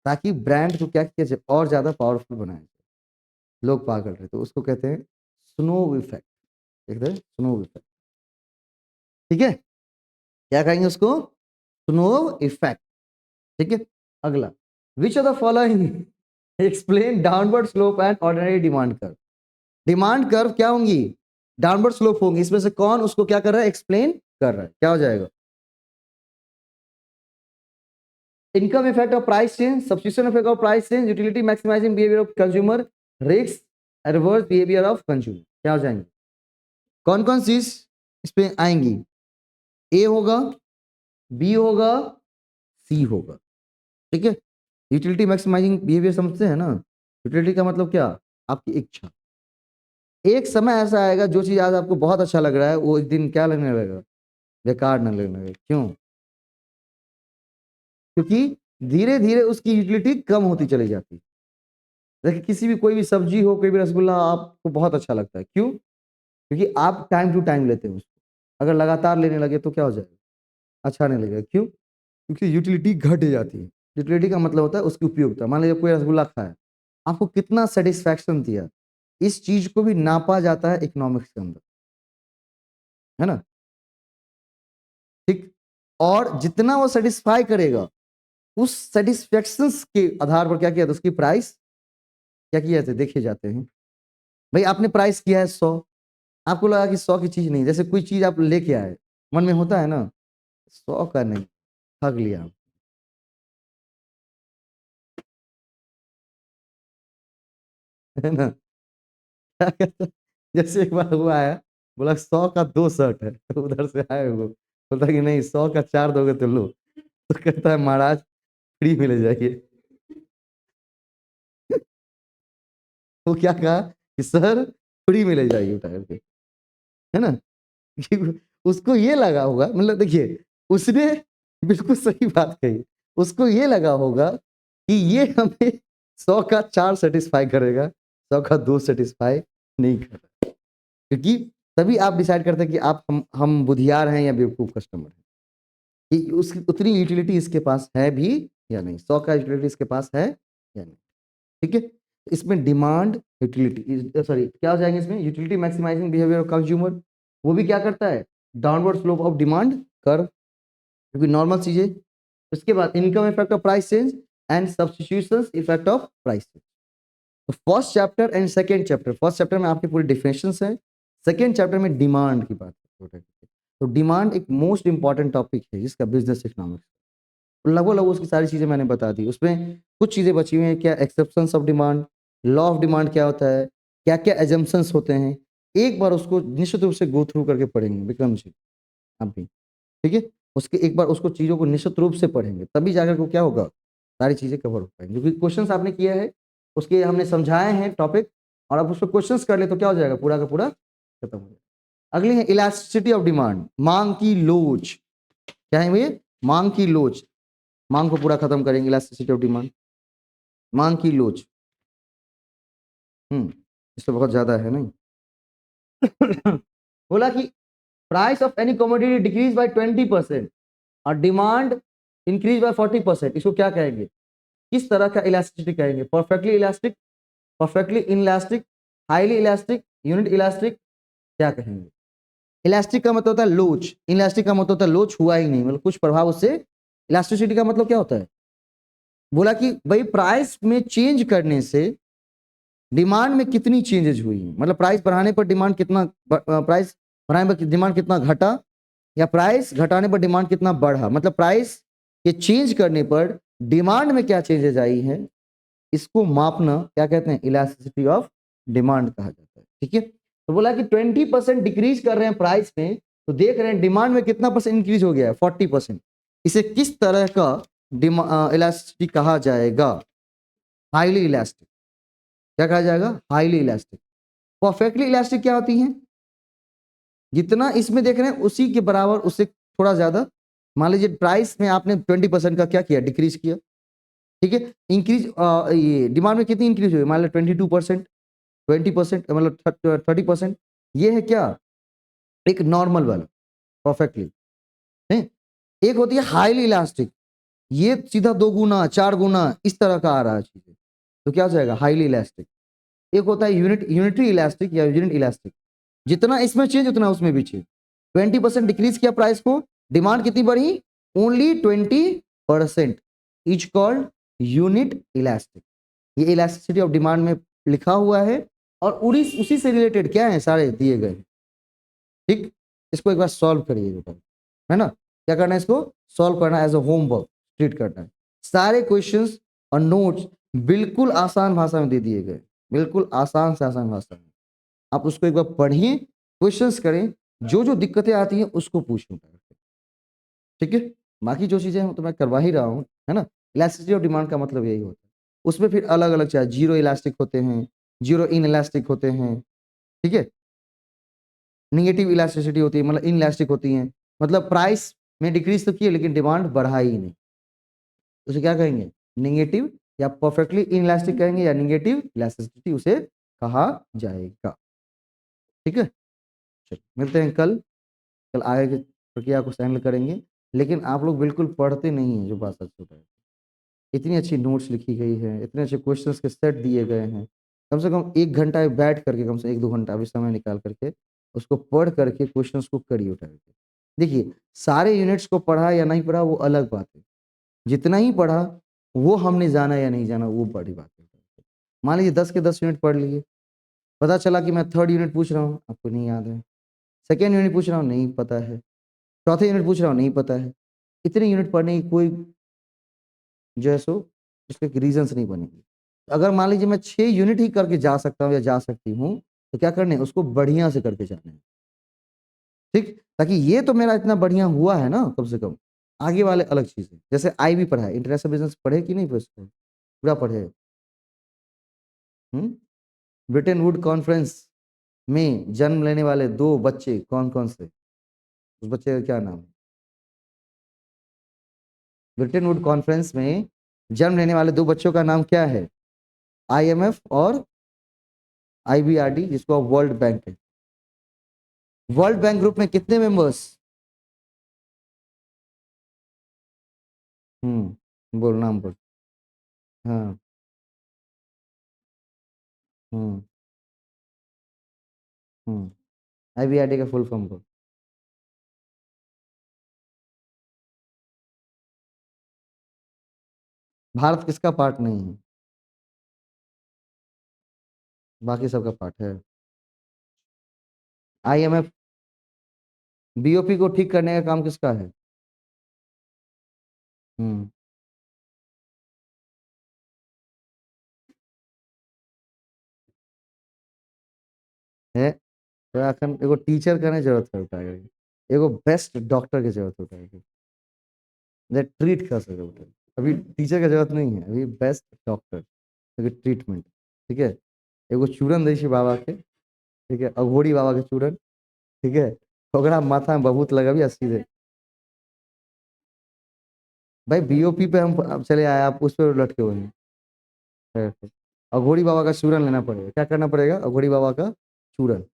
ताकि ब्रांड को क्या किया जाए और ज्यादा पावरफुल बनाया जाए। लोग पागल रहे तो उसको कहते हैं स्नो इफेक्ट, देखते हैं स्नो इफेक्ट, ठीक है, क्या कहेंगे उसको, स्नो इफेक्ट, ठीक है। अगला, विच of the following explain downward slope and ordinary demand curve. Demand curve क्या होंगी, डाउनवर्ड स्लोप होंगी, इसमें से कौन उसको क्या कर रहा है, एक्सप्लेन कर रहा है, क्या हो जाएगा, income effect of price change, substitution effect of price change, utility maximizing behaviour of consumer, risk adverse behaviour of consumer, क्या हो जाएंगे, कौन कौन चीज इस पे आएंगी, ए होगा, बी होगा, सी होगा, ठीक है। यूटिलिटी मैक्सिमाइजिंग बिहेवियर समझते हैं ना, यूटिलिटी का मतलब क्या, आपकी इच्छा। एक समय ऐसा आएगा जो चीज आज आपको बहुत अच्छा लग रहा है, वो एक दिन क्या लगने लगेगा, बेकार न लगने लगेगा, क्यों, क्योंकि धीरे धीरे उसकी यूटिलिटी कम होती चली जाती है। देखिए किसी भी, कोई भी सब्जी हो, कोई भी रसगुल्ला आपको बहुत अच्छा लगता है, क्यों, क्योंकि आप टाइम टू टाइम लेते हो उसको। अगर लगातार लेने लगे तो क्या हो जाएगा, अच्छा नहीं लगेगा, क्यों, क्योंकि यूटिलिटी घट जाती है। यूटिलिटी का मतलब होता है उसकी उपयोगिता। मान लीजिए कोई रसगुल्ला खाया, आपको कितना सेटिस्फैक्शन दिया, इस चीज को भी नापा जाता है इकोनॉमिक्स के अंदर, है ना, ठीक। और जितना वो सेटिस्फाई करेगा, उस सेटिस्फेक्शन के आधार पर क्या किया था, उसकी प्राइस क्या किया जाते देखे जाते हैं। भाई आपने प्राइस किया है 100, आपको लगा कि 100 की चीज नहीं, जैसे कोई चीज आप लेके आए, मन में होता है ना 100 का नहीं, ठग लिया आप, है ना। क्या कहता है? जैसे एक बार हुआ है, बोला 100 का 2 शर्ट है। तो उधर से आए वो, बोलता कि नहीं 100 का 4 दोगे तो लो। तो कहता है महाराज फ्री में ले जाइए। वो क्या कहा कि सर फ्री में ले जाइए उठा करके, है ना। कि उसको ये लगा होगा, मतलब देखिए उसने बिल्कुल सही बात कही, उसको ये लगा होगा कि ये हमें 100 का 4 सेटिस्फाई करेगा, 100 का 2 सेटिस्फाई नहीं करेगा। क्योंकि तभी आप डिसाइड करते हैं कि आप हम बुधियार हैं या बेवकूफ कस्टमर हैं, कि उसकी उतनी यूटिलिटी इसके पास है भी या नहीं, 100 का यूटिलिटी इसके पास है या नहीं। ठीक है, इसमें डिमांड यूटिलिटी, सॉरी क्या हो जाएंगे इसमें, utility maximizing behaviour of consumer, वो भी क्या करता है, downward slope of demand curve, क्योंकि नॉर्मल चीजें। उसके बाद income effect of price change and substitution effect of price change. तो first chapter and second chapter, first chapter में आपकी पूरी डिफिनेशन है, सेकेंड चैप्टर में डिमांड की बात है। तो डिमांड एक मोस्ट इंपॉर्टेंट टॉपिक है जिसका बिजनेस इकोनॉमिक्स, लगभग लगभग उसकी सारी चीजें मैंने बता दी। उसमें कुछ चीजें बची हुई हैं, क्या exceptions of demand, law of demand क्या होता है, क्या क्या एजम्पशंस होते हैं, एक बार उसको निश्चित रूप से गो थ्रू करके पढ़ेंगे विक्रम जी आप भी। ठीक है, उसके एक बार उसको चीजों को निश्चित रूप से पढ़ेंगे, तभी जाकर को क्या होगा, सारी चीजें कवर हो पाएंगी। क्योंकि क्वेश्चन आपने किया है, उसके हमने समझाए हैं टॉपिक, और अब उसको क्वेश्चन कर ले तो क्या हो जाएगा, पूरा का पूरा खत्म हो जाएगा। अगली है इलास्टिसिटी ऑफ डिमांड, मांग की लोच। क्या है भैया, मांग की लोच, मांग को पूरा खत्म करेंगे, इलास्टिसिटी ऑफ डिमांड, मांग की लोच। इससे बहुत ज्यादा है नहीं। बोला कि price of any commodity decrease by 20% और डिमांड इंक्रीज बाय 40%, इसको क्या कहेंगे, किस तरह का इलास्टिसिटी कहेंगे, perfectly elastic, perfectly inelastic, highly elastic, unit elastic, क्या कहेंगे। इलास्टिक का मतलब होता है लोच, इलास्टिक का मतलब होता है लोच हुआ ही नहीं, मतलब कुछ प्रभाव उससे। इलास्टिसिटी का मतलब क्या होता है, बोला कि भाई प्राइस में चेंज करने से डिमांड में कितनी चेंजेस हुई, मतलब प्राइस बढ़ाने पर डिमांड कितना, प्राइस बढ़ाने पर डिमांड कितना घटा, या प्राइस घटाने पर डिमांड कितना बढ़ा, मतलब प्राइस के चेंज करने पर डिमांड में क्या चेंजेस आई हैं, इसको मापना क्या कहते हैं, इलास्टिसिटी ऑफ डिमांड कहा जाता है। ठीक है, तो बोला कि 20% डिक्रीज कर रहे हैं प्राइस में, तो देख रहे हैं डिमांड में कितना परसेंट इंक्रीज हो गया है, 40%। इसे किस तरह का इलास्टिसिटी कहा जाएगा, हाईली इलास्टिक। क्या कहा जाएगा, हाईली इलास्टिक। परफेक्टली इलास्टिक क्या होती है, जितना इसमें देख रहे हैं उसी के बराबर, उससे थोड़ा ज्यादा। मान लीजिए प्राइस में आपने 20% का क्या किया, डिक्रीज किया। ठीक है, इंक्रीज ये डिमांड में कितनी इंक्रीज हुई, मान लो 22%, 20%, मतलब 30%। ये है क्या, एक नॉर्मल वाला परफेक्टली है। एक होती है हाईली इलास्टिक, ये सीधा 2 गुना 4 गुना इस तरह का आ रहा है चीजें, तो क्या हो जाएगा, हाईली इलास्टिक। एक होता है यूनिटरी इलास्टिक या यूनिट इलास्टिक, जितना इसमें चेंज उतना उसमें भी चेंज। 20% डिक्रीज किया प्राइस को, डिमांड कितनी बढ़ी, only 20%, is called unit elastic. ये इलास्टिसिटी ऑफ डिमांड में लिखा हुआ है, और उसी से रिलेटेड क्या है, सारे दिए गए। ठीक, इसको एक बार सॉल्व करिए बेटा, है ना, क्या करना है, इसको सॉल्व करना एज अ होमवर्क ट्रीट करना है। सारे क्वेश्चंस और नोट्स बिल्कुल आसान भाषा में दे दिए गए, बिल्कुल आसान से आसान भाषा में। आप उसको एक बार पढ़िए, क्वेश्चंस करें, जो जो दिक्कतें आती हैं उसको पूछें। ठीक है, बाकी जो चीजें हैं तो मैं करवा ही रहा हूँ, है ना। इलास्टिसिटी ऑफ डिमांड का मतलब यही होता है। उसमें फिर अलग अलग चाहे जीरो इलास्टिक होते हैं, जीरो इन इलास्टिक होते हैं। ठीक है, निगेटिव इलास्टिसिटी होती है, मतलब इन इलास्टिक होती हैं, मतलब प्राइस में डिक्रीज तो किए लेकिन डिमांड बढ़ा ही नहीं, उसे क्या कहेंगे, निगेटिव, या परफेक्टली इन इलास्टिक कहेंगे, या निगेटिव इलास्टिसिटी उसे कहा जाएगा। ठीक है, चलिए मिलते हैं कल, कल आगे की प्रक्रिया को हैंडल करेंगे। लेकिन आप लोग बिल्कुल पढ़ते नहीं हैं, जो बात सच होता है। इतनी अच्छी नोट्स लिखी गई है, इतने अच्छे क्वेश्चंस के सेट दिए गए हैं, कम से कम 1 घंटा बैठ करके, कम से 1-2 घंटा अभी समय निकाल करके उसको पढ़ करके क्वेश्चंस को करिए उठा करके। देखिए, सारे यूनिट्स को पढ़ा या नहीं पढ़ा वो अलग बात है, जितना ही पढ़ा वो हमने जाना या नहीं जाना वो बड़ी बात है। मान लीजिए 10 के 10 यूनिट पढ़ लिए, पता चला कि मैं थर्ड यूनिट पूछ रहा हूँ आपको नहीं याद है, सेकेंड यूनिट पूछ रहा हूँ नहीं पता है, चौथे यूनिट पूछ रहा हूँ नहीं पता है। इतने यूनिट पढ़ने की कोई जो है सो उसके रीजंस नहीं बनेंगे। अगर मान लीजिए मैं 6 यूनिट ही करके जा सकता हूँ या जा सकती हूँ, तो क्या करना है, उसको बढ़िया से करके जाना है। ठीक, ताकि ये तो मेरा इतना बढ़िया हुआ है ना, कम से कम आगे वाले अलग चीज है। जैसे आई भी पढ़ा है, इंटरनेशनल बिजनेस पढ़े कि नहीं पूरा पढ़े। ब्रिटेन वुड कॉन्फ्रेंस में जन्म लेने वाले दो बच्चे कौन कौन से, उस बच्चे का क्या नाम है। ब्रिटेन वुड कॉन्फ्रेंस में जन्म लेने वाले दो बच्चों का नाम क्या है। आईएमएफ और आईबीआरडी, जिसको वर्ल्ड बैंक है। वर्ल्ड बैंक ग्रुप में कितने मेंबर्स। बोल नाम बोल। हाँ। हम्म आईबीआरडी का फुल फॉर्म बोल। भारत किसका पार्ट नहीं है। बाकी सबका पार्ट है। आईएमएफ, बीओपी को ठीक करने का काम किसका है। हम्म है। तो अखन एगो टीचर का नहीं जरूरत है उठाएगा, एगो बेस्ट डॉक्टर की जरूरत उठाएगी, जे ट्रीट कर सके उठे। अभी टीचर की जरूरत नहीं है, अभी बेस्ट डॉक्टर, ट्रीटमेंट। ठीक है, एगो चूरन दै छी बाबा के, ठीक है, अघोरी बाबा के चूरन। ठीक है, ओकरा माथा में बहुत लगाबी आ सीधे। भाई बीओपी पे हम अब चले आए, आप उस पर लटके हुए हैं। अघोरी बाबा का चूरन लेना पड़ेगा, क्या करना पड़ेगा, अघोरी बाबा का चूरन।